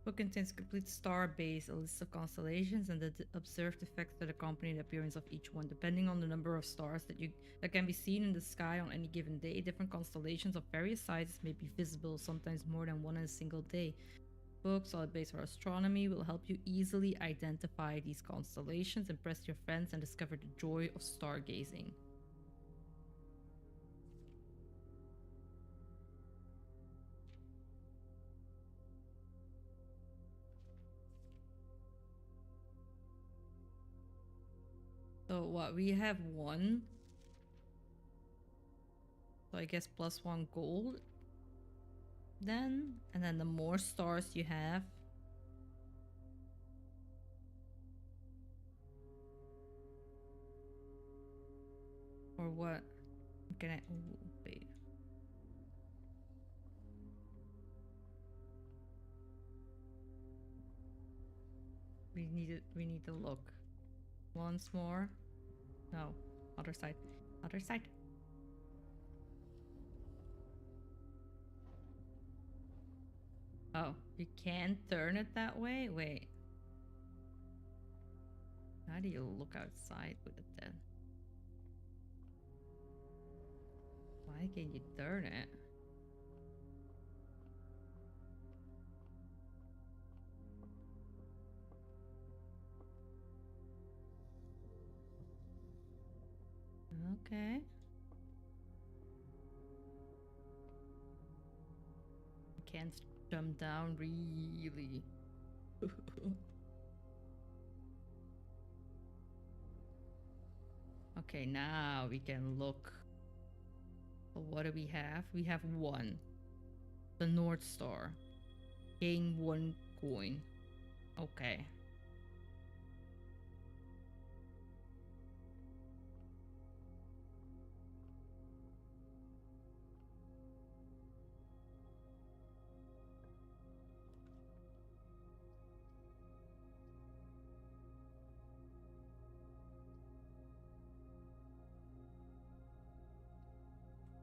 Book contains a complete star base, a list of constellations, and the observed effects that accompany the appearance of each one. Depending on the number of stars that can be seen in the sky on any given day, different constellations of various sizes may be visible, sometimes more than one in a single day. Books on the base of astronomy will help you easily identify these constellations, impress your friends, and discover the joy of stargazing. So what, we have one. So I guess plus one gold then. And then the more stars you have. Or what? Can I, ooh, wait. We need to look. Once more. No. Other side. Other side. Oh, you can't turn it that way? Wait. How do you look outside with it then? Why can't you turn it? Okay. You can't jump down really. Okay, now we can look. So what do we have? We have one. The North Star. Gain one coin. Okay.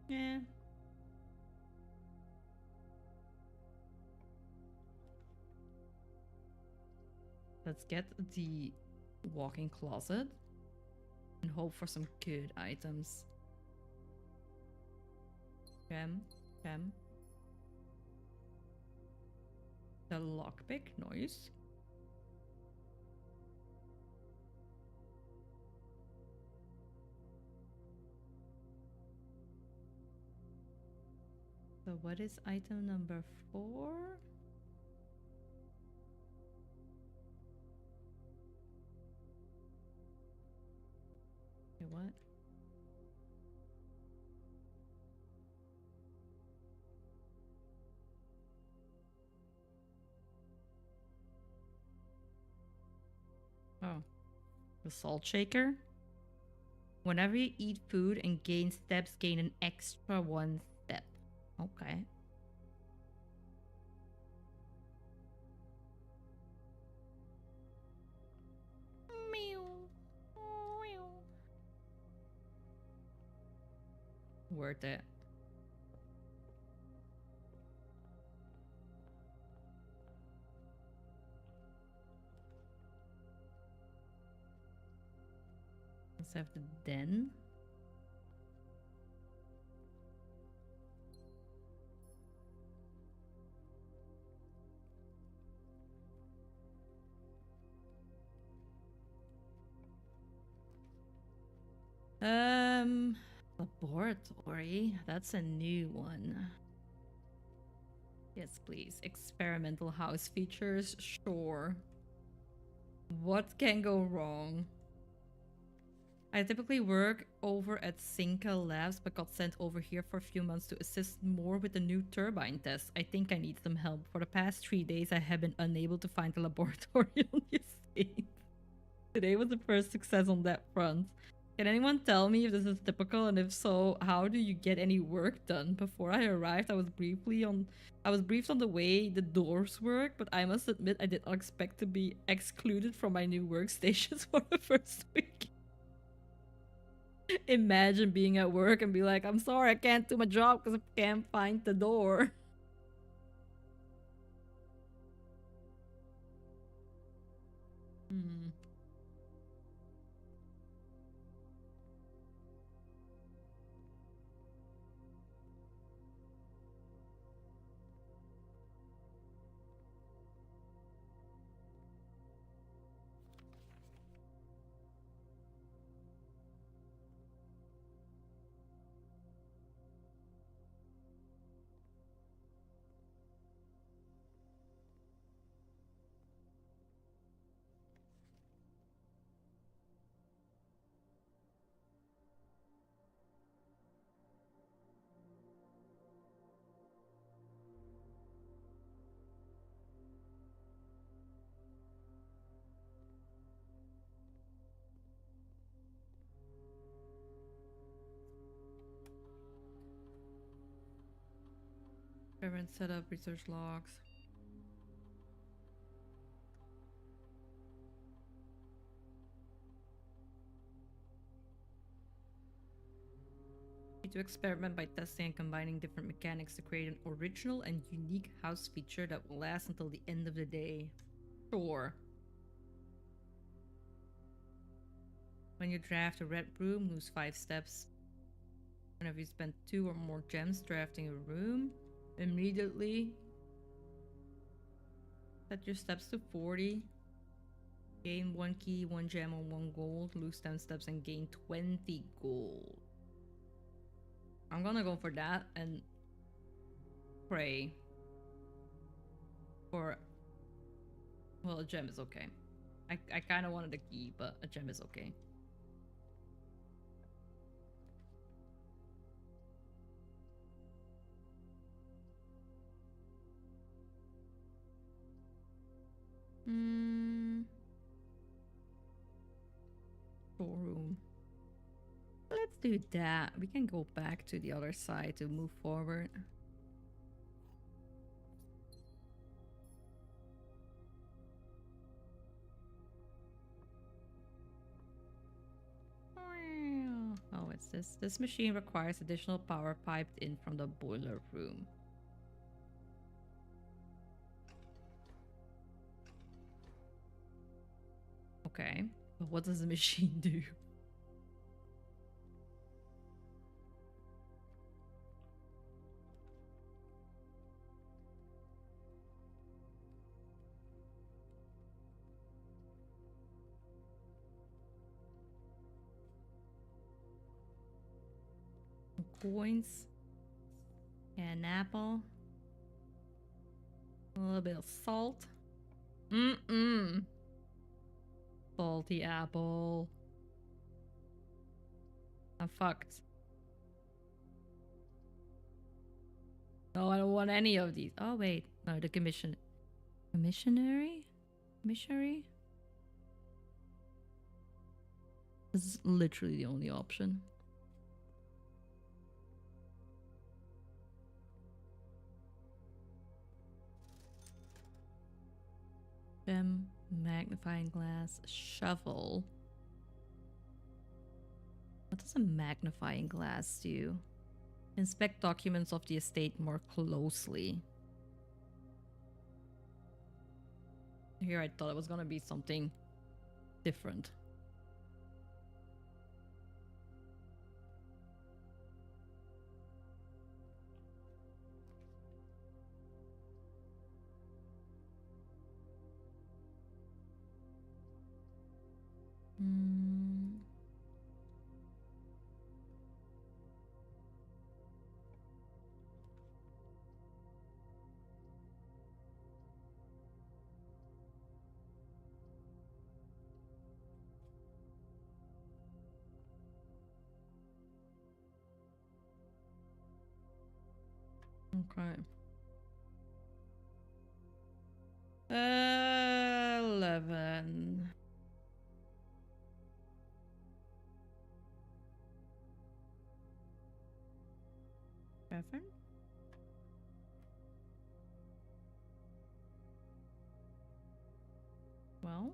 Yeah. Let's get the walk-in closet and hope for some good items. Gem, gem. The lockpick noise. So what is item number 4? Okay, what? Oh, the salt shaker? Whenever you eat food and gain steps, gain an extra 1 step. Okay. Worth it. Let's have the den. Laboratory. That's a new one. Yes, please. Experimental house features. Sure. What can go wrong? I typically work over at Cinca Labs, but got sent over here for a few months to assist more with the new turbine test. I think I need some help. For the past 3 days, I have been unable to find the laboratory on the estate. Today was the first success on that front. Can anyone tell me if this is typical, and if so, how do you get any work done? Before I arrived, I was briefed on the way the doors work, but I must admit I did not expect to be excluded from my new workstations for the first week. Imagine being at work and be like, I'm sorry, I can't do my job because I can't find the door. Hmm. Experiment setup, research logs. To experiment by testing and combining different mechanics to create an original and unique house feature that will last until the end of the day. Sure. When you draft a red room, lose 5 steps. Whenever you spend 2 or more gems drafting a room, immediately set your steps to 40. Gain 1 key, 1 gem, or 1 gold. Lose 10 steps and gain 20 gold. I'm gonna go for that and pray for... Well, a gem is okay. I kind of wanted a key, but a gem is okay. Storeroom. Let's do that. We can go back to the other side to move forward. Oh, it's this. This machine requires additional power piped in from the boiler room. Okay, but what does the machine do? points. An apple. A little bit of salt. Mm-mm. Salty apple. I'm fucked. No, I don't want any of these. Oh, wait. No, the commission. Commissionary? Missionary? This is literally the only option. Gem, magnifying glass, shovel. What does a magnifying glass do? Inspect documents of the estate more closely. Here I thought it was gonna be something different. Okay. 11. Seven? Well.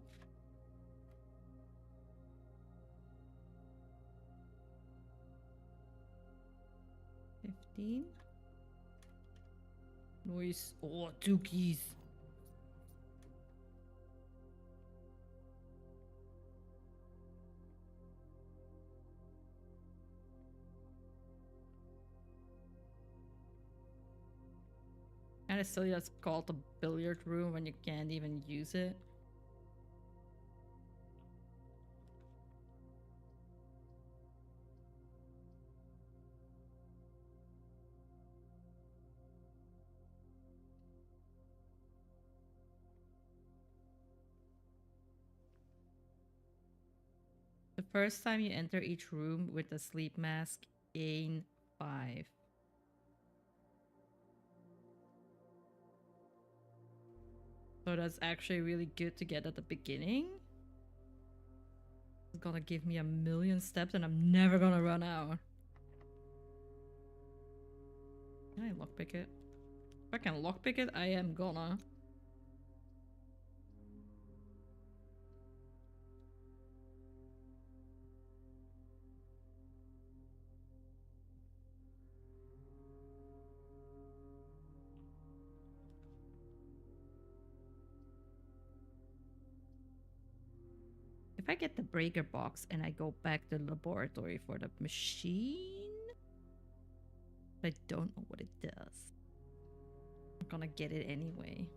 15. Nice. Oh, 2 keys. Kinda silly that's called a billiard room when you can't even use it. The first time you enter each room with a sleep mask, gain 5. So that's actually really good to get at the beginning. It's gonna give me a million steps and I'm never gonna run out. Can I lockpick it? If I can lockpick it, I am gonna. If I get the breaker box and I go back to the laboratory for the machine, I don't know what it does. I'm gonna get it anyway.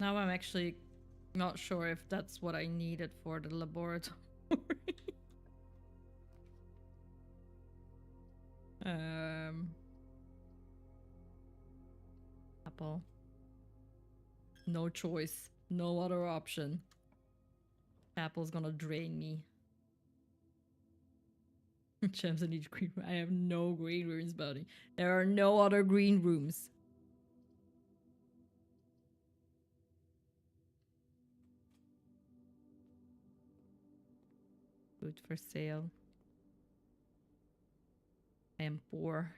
Now I'm actually not sure if that's what I needed for the laboratory. Apple. No choice. No other option. Apple's gonna drain me. Gems in each green room. I have no green rooms, buddy. There are no other green rooms. Food for sale. I am poor.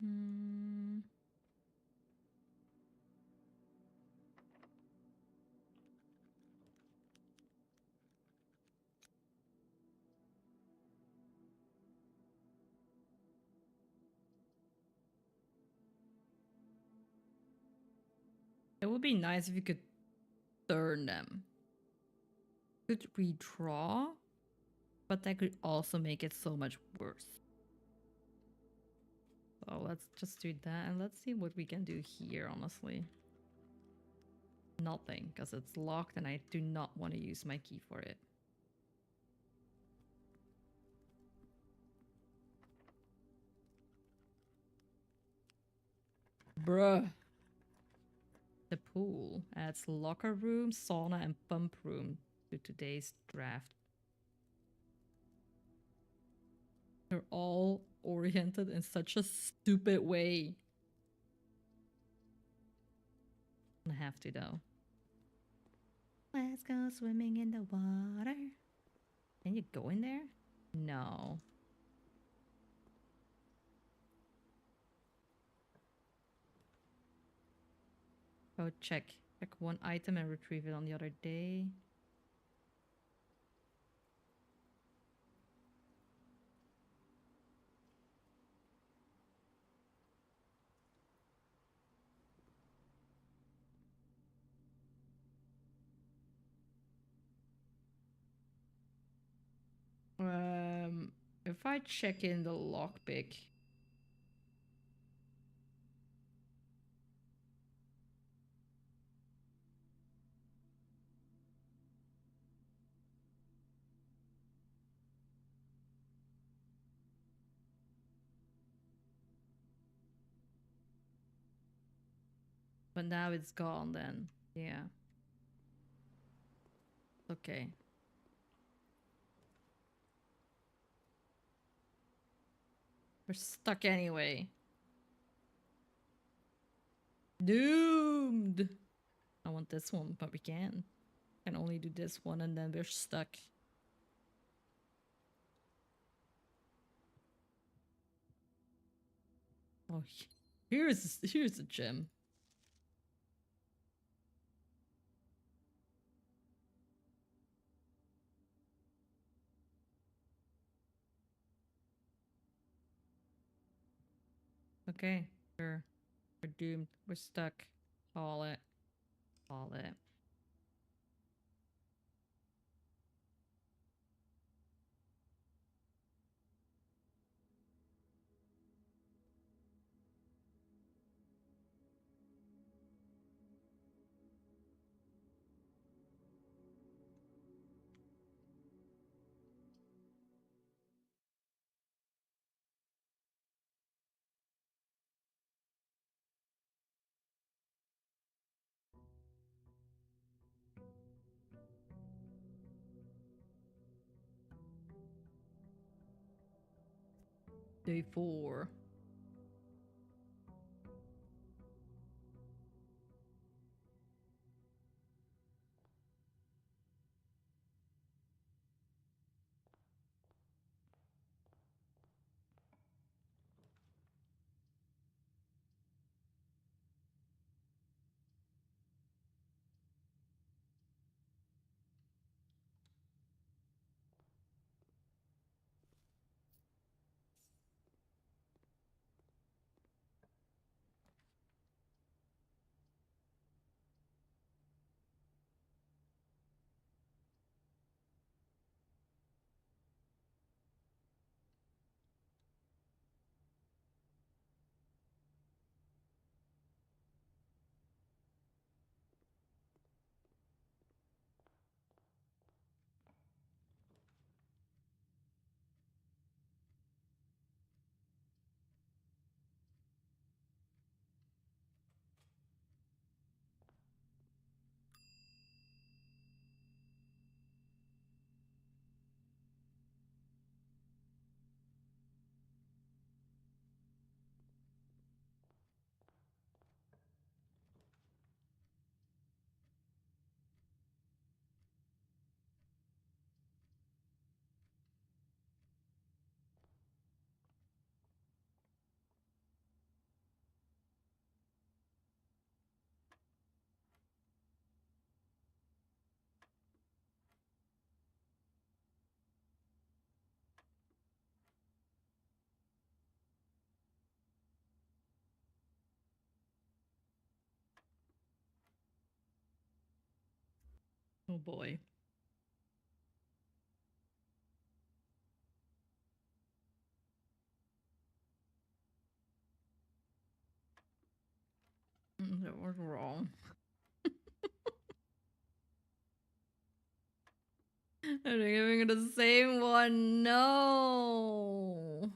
Hmm. It would be nice if you could turn them. Could redraw, but that could also make it so much worse. So let's just do that and let's see what we can do here, honestly. Nothing, because it's locked and I do not want to use my key for it. Bruh. The pool adds locker room, sauna, and pump room to today's draft. They're all oriented in such a stupid way. I have to though. Let's go swimming in the water. Can you go in there? No. Go check. Check one item and retrieve it on the other day. If I check in the lockpick. But now it's gone then. Yeah. Okay. We're stuck anyway. Doomed! I want this one, but we can. Can only do this one and then we're stuck. Oh, here's a gem. Okay, sure. We're doomed. We're stuck. Call it. Call it. Day 4. Oh boy. That was wrong. I'm giving it the same one. No.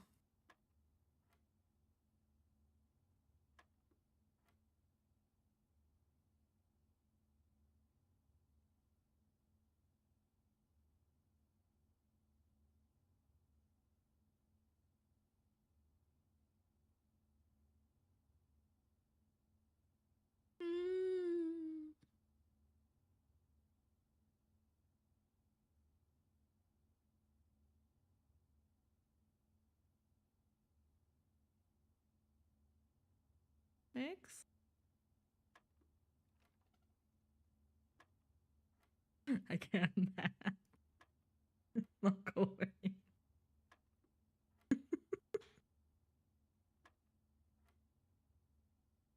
Mm. Six? I can't math. It's not going.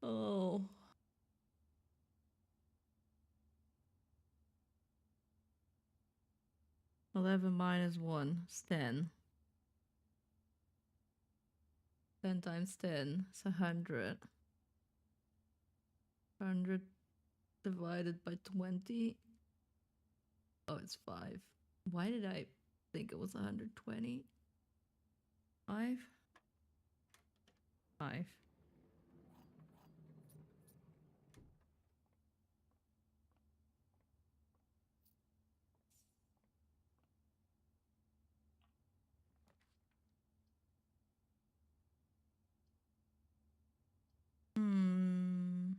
Oh. 11 minus 1 is 10. 10 times 10 is 100. 100 divided by 20. Oh, it's 5. Why did I think it was 120? 5? 5. Hmm.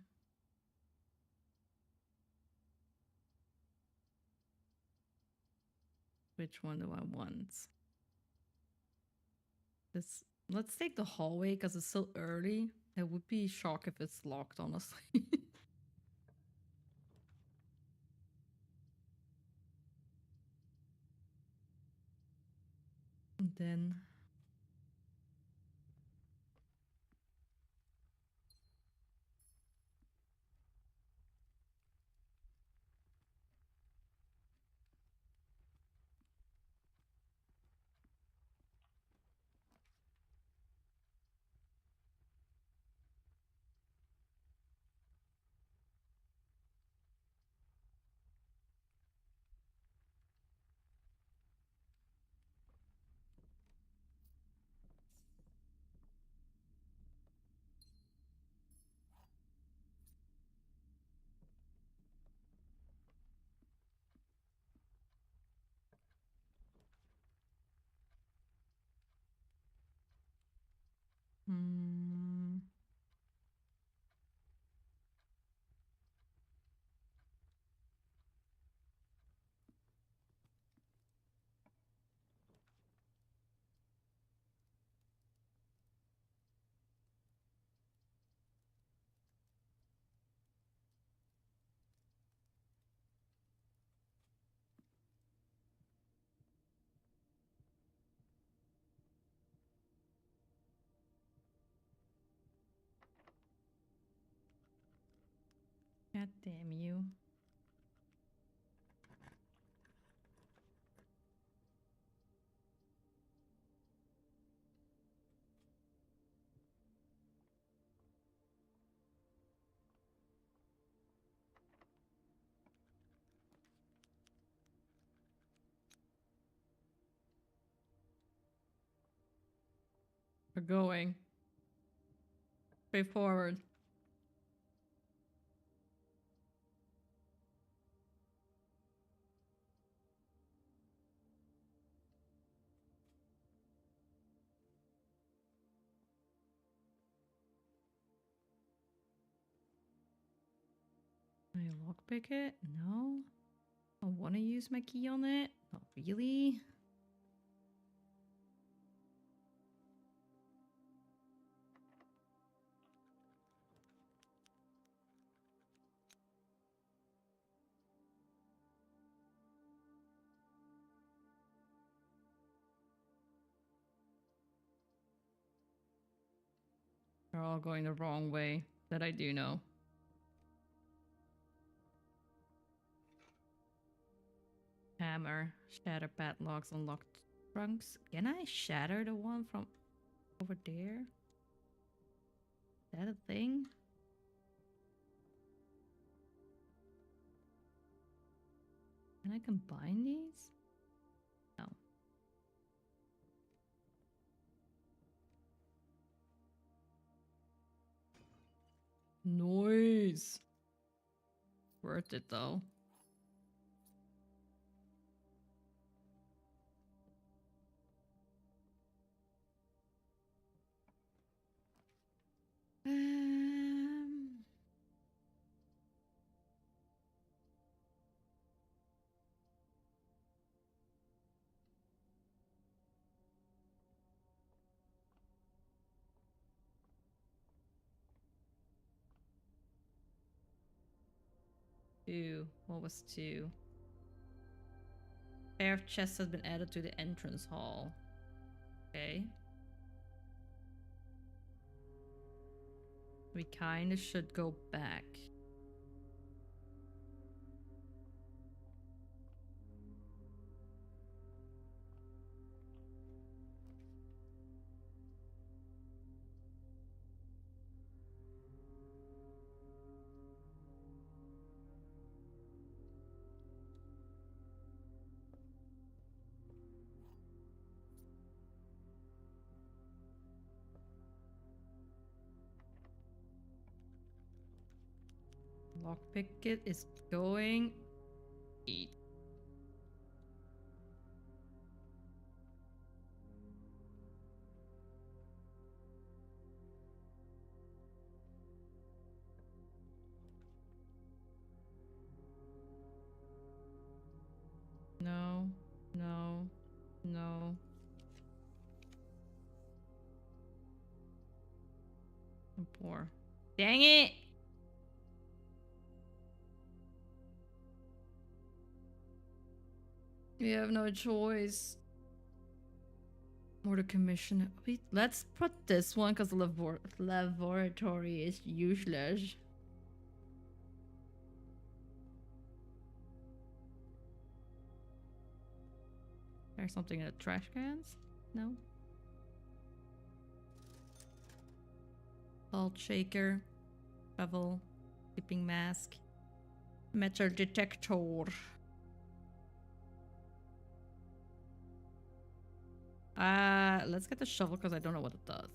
Which one do I want? This. Let's take the hallway because it's still early. It would be shock if it's locked, honestly. And then hmm, God damn you. We're going. Straight forward. Can I lockpick it? No. I want to use my key on it. Not really. They're all going the wrong way. That I do know. hammer. Shatter padlocks, unlock trunks. Can I shatter the one from over there? Is that a thing? Can I combine these? No. Noise. Worth it though. Um, 2. What was 2? Pair of chests has been added to the entrance hall. Okay. We kinda should go back. Lockpick it is going. Eat. No, no, no. I'm poor. Dang it! We have no choice. More to commission. Let's put this one because the laboratory is useless. There's something in the trash cans? No. Salt shaker, shovel, sleeping mask, metal detector. Let's get the shovel because I don't know what it does.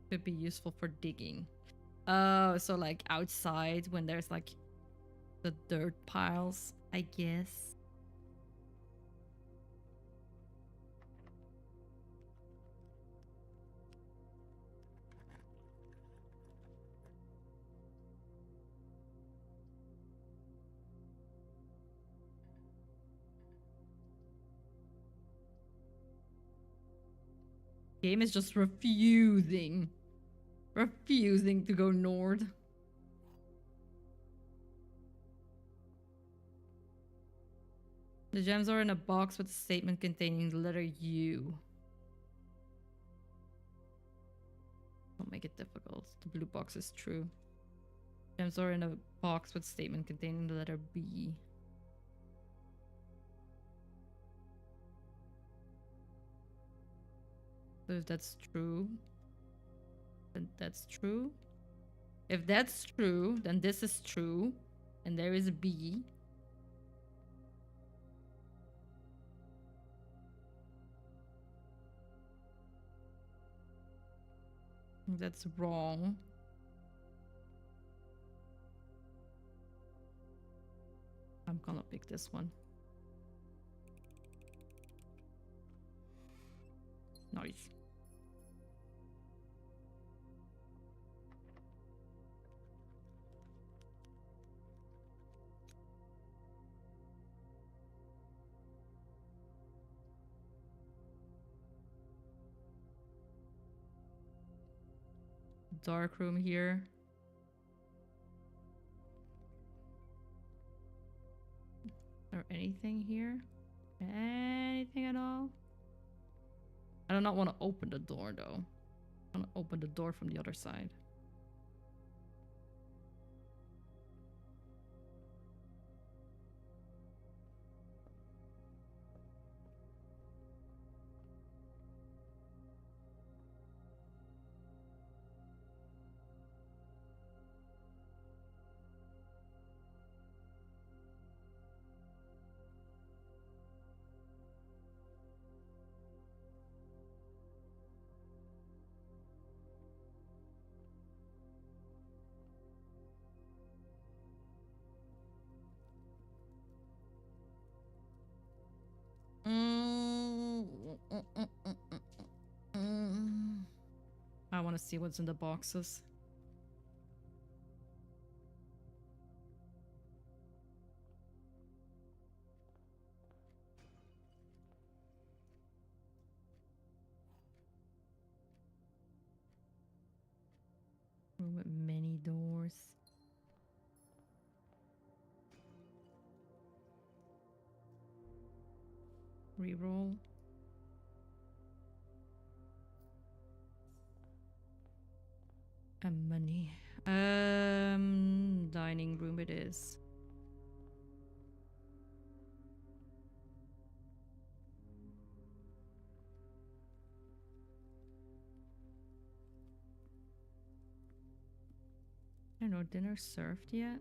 Could be useful for digging. Oh, so like outside when there's like the dirt piles, I guess. Game is just refusing to go north. The gems are in a box with a statement containing the letter U. Don't make it difficult. The blue box is true. Gems are in a box with a statement containing the letter B. So if that's true, then that's true. If that's true, then this is true. And there is a B. That's wrong. I'm gonna pick this one. Nice. Dark room here. Is there anything here? Anything at all? I do not want to open the door though. I want to open the door from the other side. want to see what's in the boxes. Room with many doors. Reroll. And money. Dining room it is. I don't know, dinner served yet?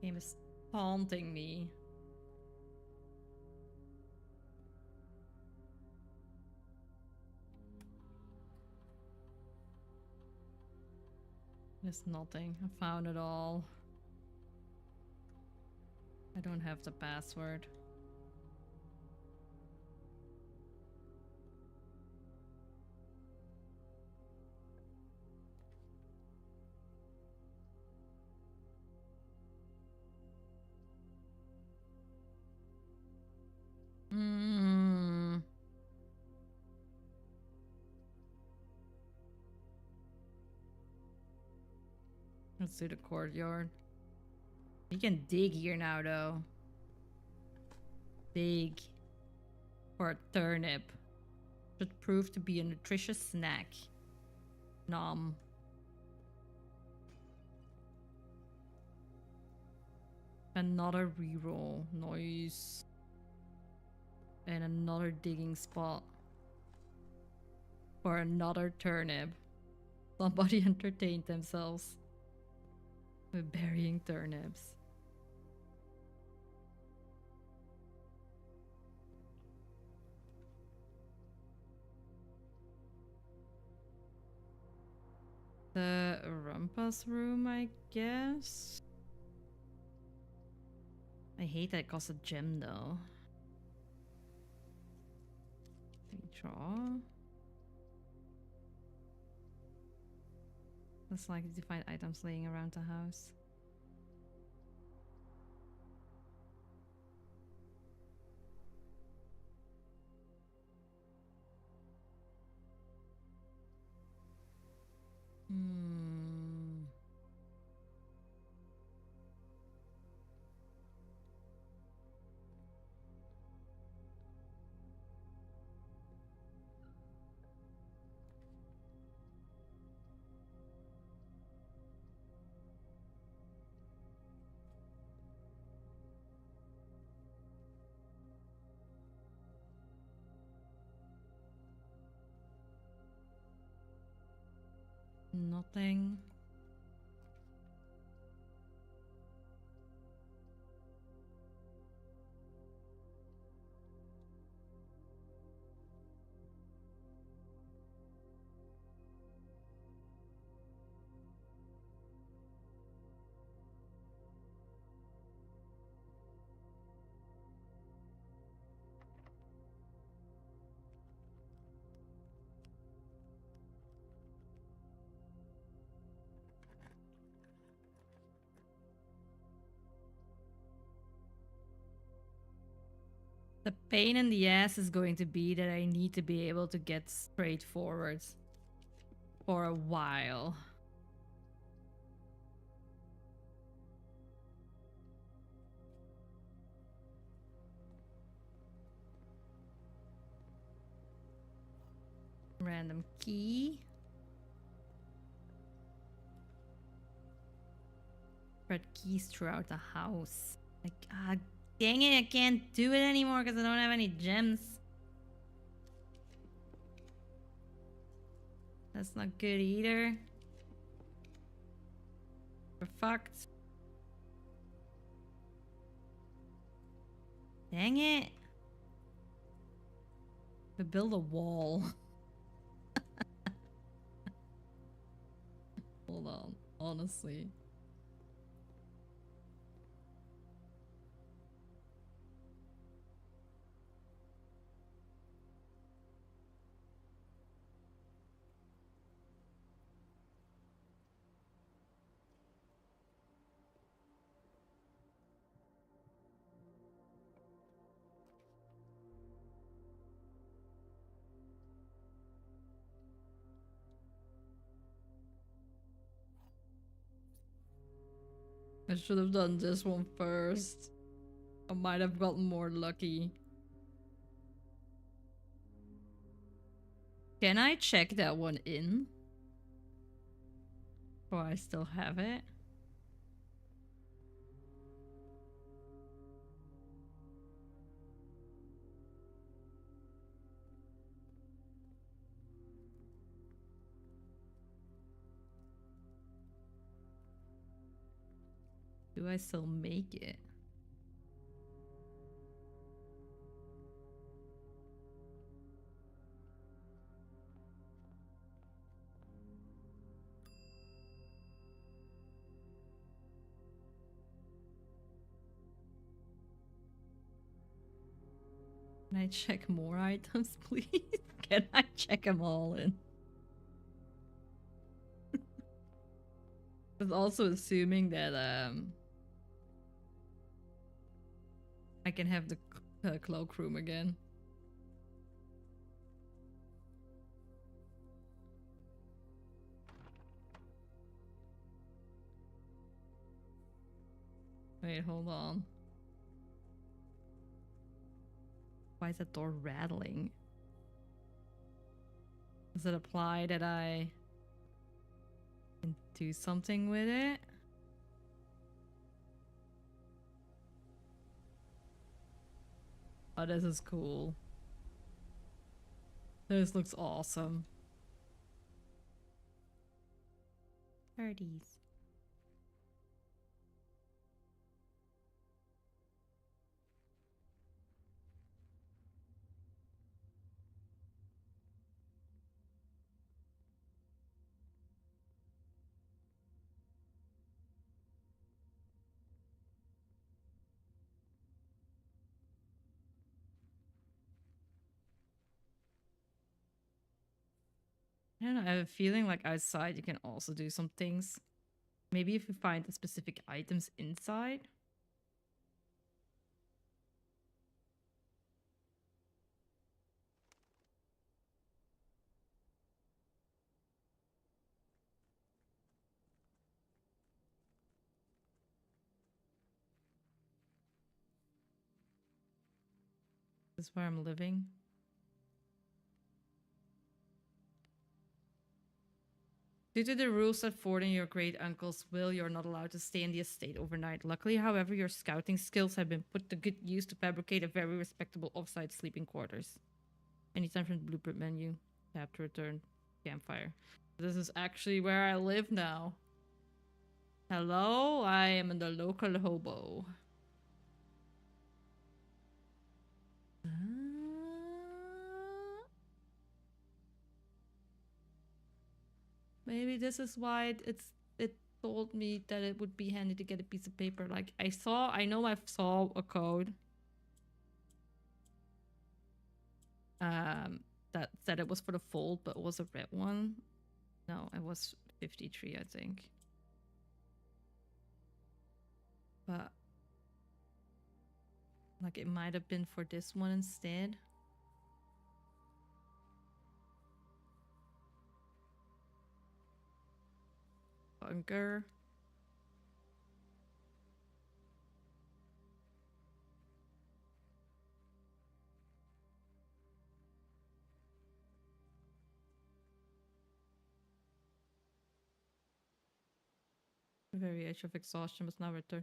Game is taunting me. There's nothing. I found it all. I don't have the password. Let's do the courtyard. You can dig here now, though. Dig for a turnip. Should prove to be a nutritious snack. Nom. Another reroll. Nice. And another digging spot. For another turnip. Somebody entertained themselves with burying turnips. The Rumpus room, I guess? I hate that it costs a gem, though. Draw. Less likely to find items laying around the house. Nothing. The pain in the ass is going to be that I need to be able to get straight forwards for a while. Random key. Spread keys throughout the house. Like, dang it, I can't do it anymore because I don't have any gems. That's not good either. We're fucked. Dang it. We build a wall. hold on. Honestly. I should have done this one first. I might have gotten more lucky. Can I check that one in? Or I still have it? Do I still make it? Can I check more items, please? Can I check them all in? But also assuming that I can have the cloakroom again. Wait, hold on. Why is that door rattling? Does it apply that I can do something with it? Oh, this is cool. This looks awesome. 30s. I don't know, I have a feeling like outside you can also do some things. Maybe if you find the specific items inside. This is where I'm living. Due to the rules set forth in your great uncle's will, you're not allowed to stay in the estate overnight. Luckily, however, your scouting skills have been put to good use to fabricate a very respectable offsite sleeping quarters. Anytime from the blueprint menu. Tap to return. Campfire. This is actually where I live now. Hello, I am the local hobo. Maybe this is why it told me that it would be handy to get a piece of paper. Like I know I saw a code that said it was for the fold, but it was a red one. No, it was 53, I think. But like it might have been for this one instead. Bunker. Very edge of exhaustion must now return.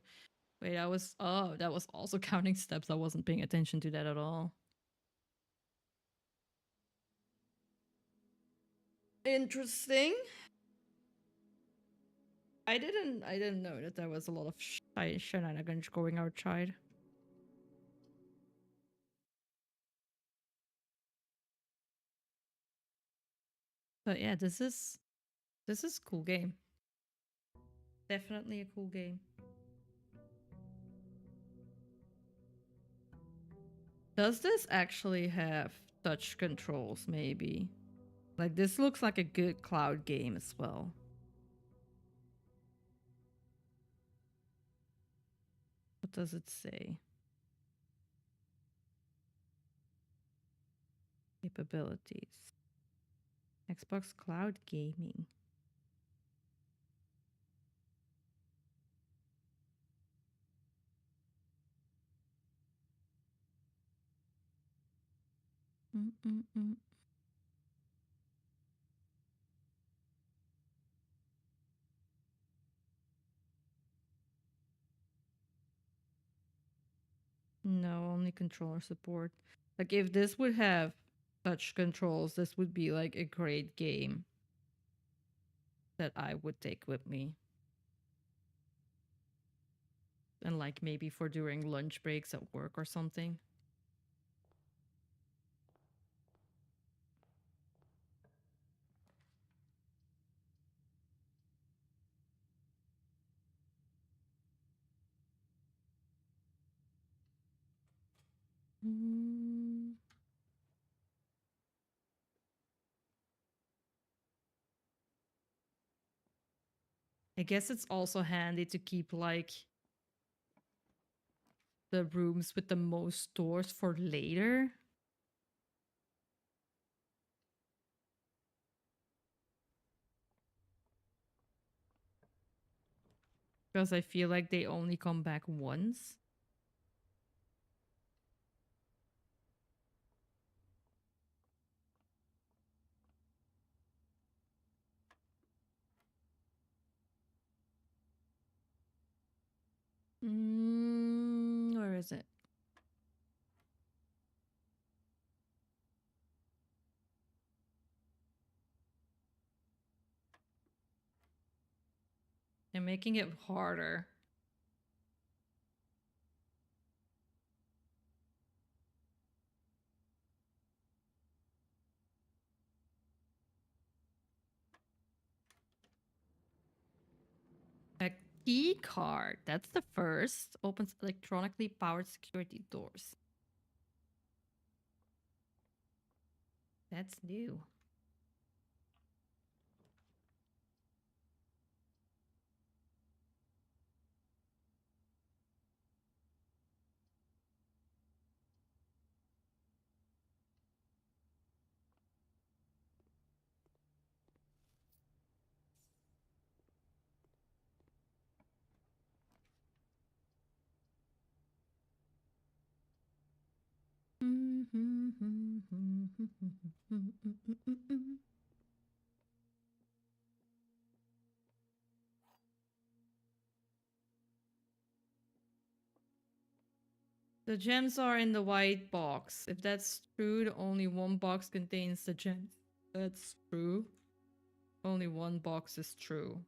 Wait, that was also counting steps. I wasn't paying attention to that at all. Interesting. I didn't know that there was a lot of shenanigans going outside. But yeah, this is a cool game. Definitely a cool game. Does this actually have touch controls, maybe? Like, this looks like a good cloud game as well. What does it say? Capabilities. Xbox Cloud Gaming. Mm-mm-mm. No, only controller support. Like, if this would have touch controls, this would be like a great game that I would take with me. And like maybe for during lunch breaks at work or something. Mm. I guess it's also handy to keep like the rooms with the most doors for later. Because I feel like they only come back once. Where is it? They're making it harder. A key card. That's the first. Opens electronically powered security doors. That's new. The gems are in the white box. If that's true, only one box contains the gems. That's true. Only one box is true.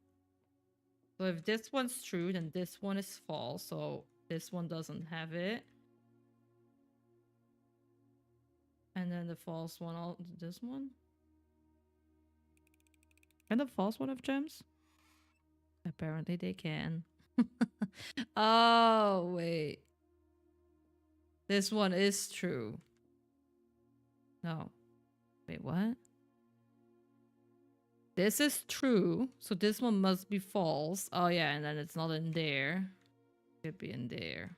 So if this one's true, then this one is false. So this one doesn't have it. And then the false one, all this one? Can the false one have gems? Apparently they can. Oh, wait. This one is true. No. Wait, what? This is true, so this one must be false. Oh yeah, and then it's not in there. Could be in there.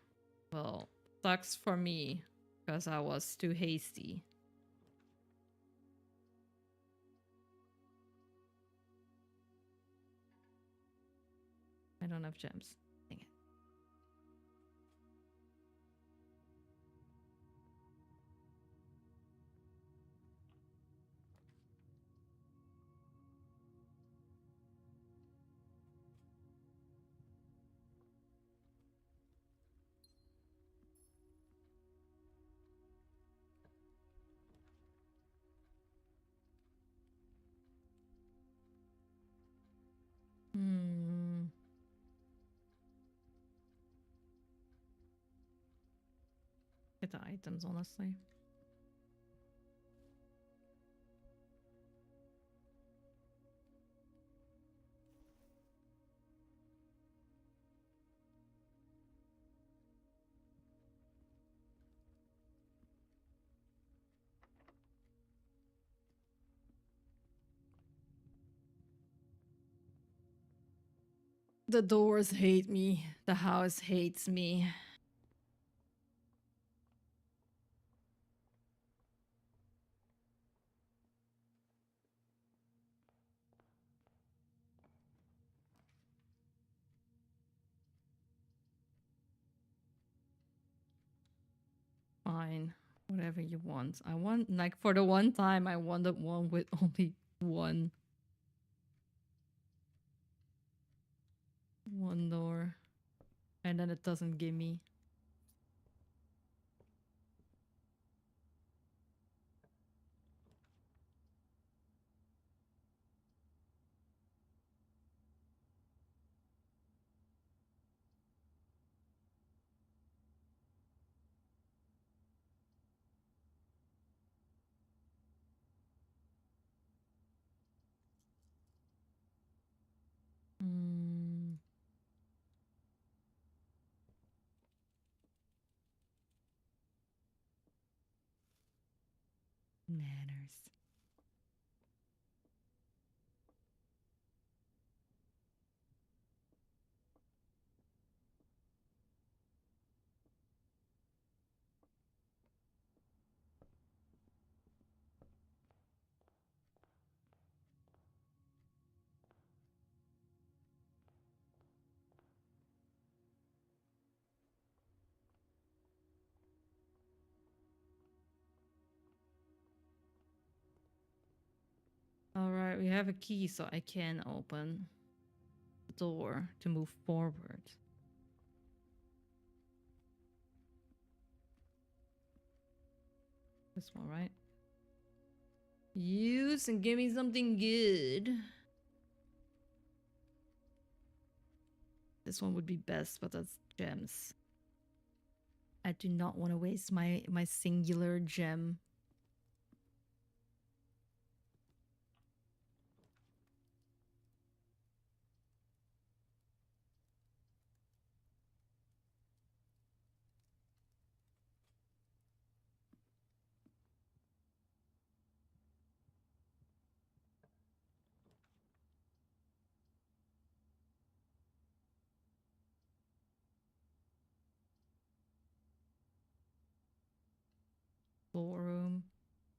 Well, sucks for me, because I was too hasty. I don't have gems. Dang it. Hmm. Get the items, honestly. The doors hate me. The house hates me. Fine. Whatever you want. I want, like, for the one time, I wanted one with only one door. And then it doesn't give me. Mm, manners. Alright, we have a key so I can open the door to move forward. This one, right? Use and give me something good. This one would be best, but that's gems. I do not want to waste my singular gem. Storeroom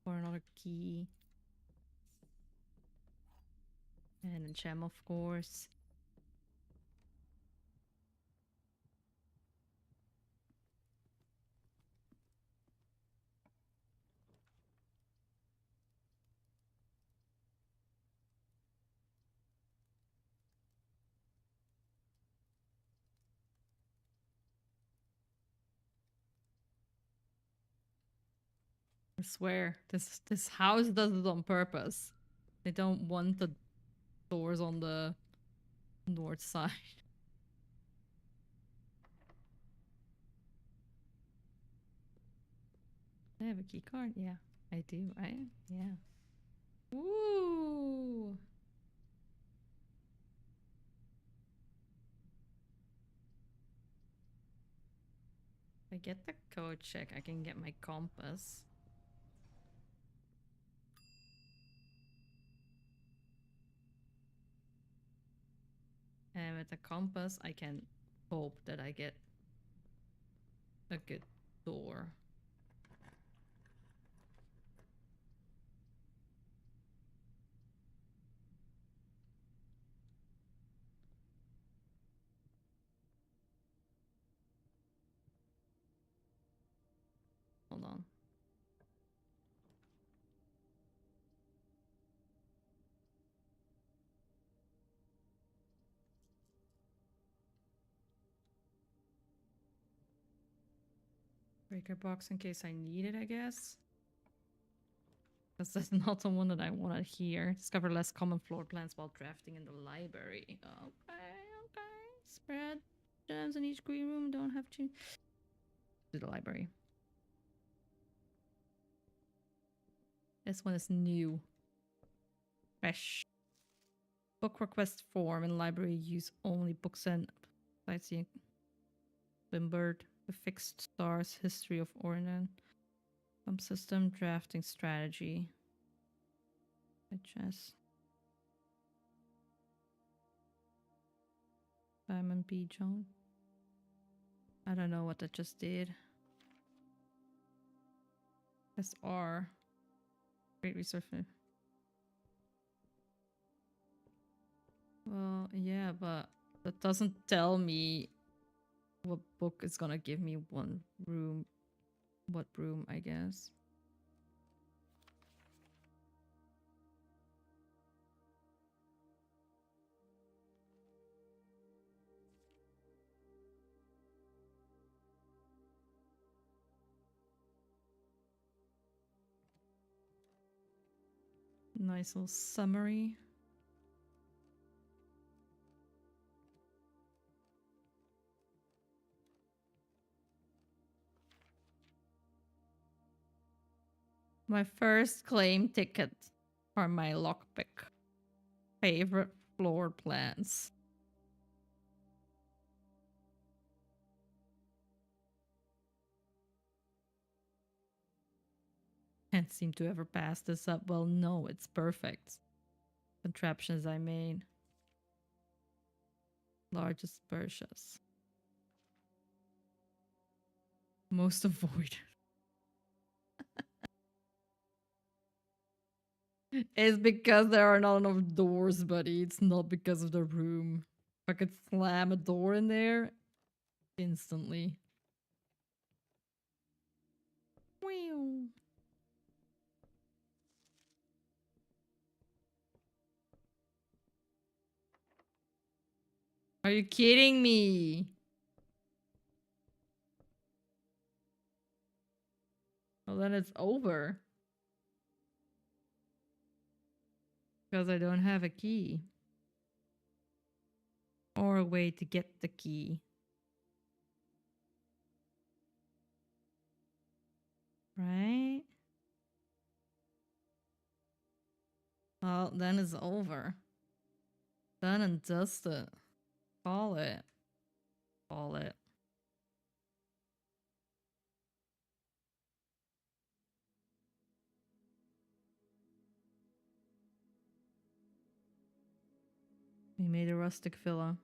for another key. And a gem, of course. I swear, this house does it on purpose. They don't want the doors on the north side. I have a key card? Yeah, I do, right? Yeah. Ooh. If I get the code check, I can get my compass. And with the compass, I can hope that I get a good door. Hold on. Breaker box in case I need it, I guess. Because that's not the one that I want to hear. Discover less common floor plans while drafting in the library. Okay, okay. Spread gems in each green room. Don't have to do the library. This one is new. Fresh. Book request form in library. Use only books and sightseeing. Wimbird. The fixed stars. History of Ornan. Some system drafting strategy. Chess. Simon B. John. I don't know what that just did. Press R. Great research. Well, yeah, but that doesn't tell me what book is gonna give me one room. What room, I guess. Nice little summary. My first claim ticket for my lockpick. Favorite floor plans. Can't seem to ever pass this up. Well, no, it's perfect. Contraptions I made. Largest purchase. Most avoided. It's because there are not enough doors, buddy. It's not because of the room. If I could slam a door in there, instantly. Meow. Are you kidding me? Well, then it's over. Because I don't have a key. Or a way to get the key. Right? Well, then it's over. Done and dusted. Call it. Call it. We made a rustic villa.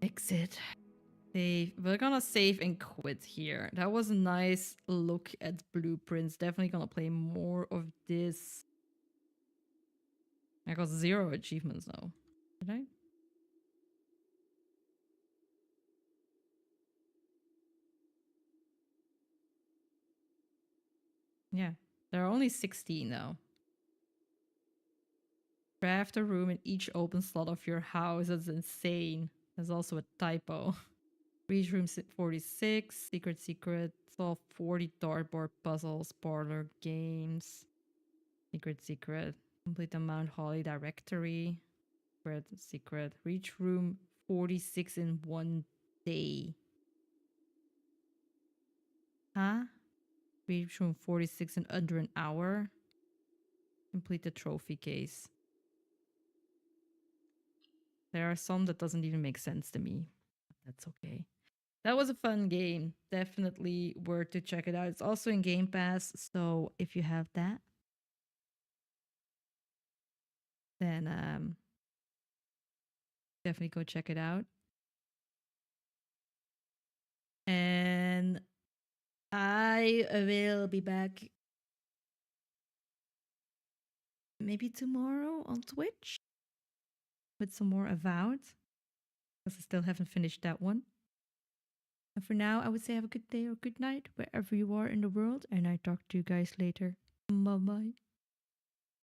Exit. Save. We're gonna save and quit here. That was a nice look at blueprints. Definitely gonna play more of this. I got 0 achievements though. Did I? Yeah. There are only 16 though. Craft a room in each open slot of your house. That's insane. There's also a typo. Reach room 46. Secret. Solve 40 dartboard puzzles. Parlor games. Secret. Complete the Mount Holly directory. Secret. Reach room 46 in 1 day. Huh? Reach room 46 in under an hour. Complete the trophy case. There are some that doesn't even make sense to me. That's okay. That was a fun game. Definitely worth to check it out. It's also in Game Pass, so if you have that, then definitely go check it out. And I will be back maybe tomorrow on Twitch with some more Avowed, because I still haven't finished that one. And for now, I would say have a good day or good night wherever you are in the world, and I talk to you guys later. Bye bye.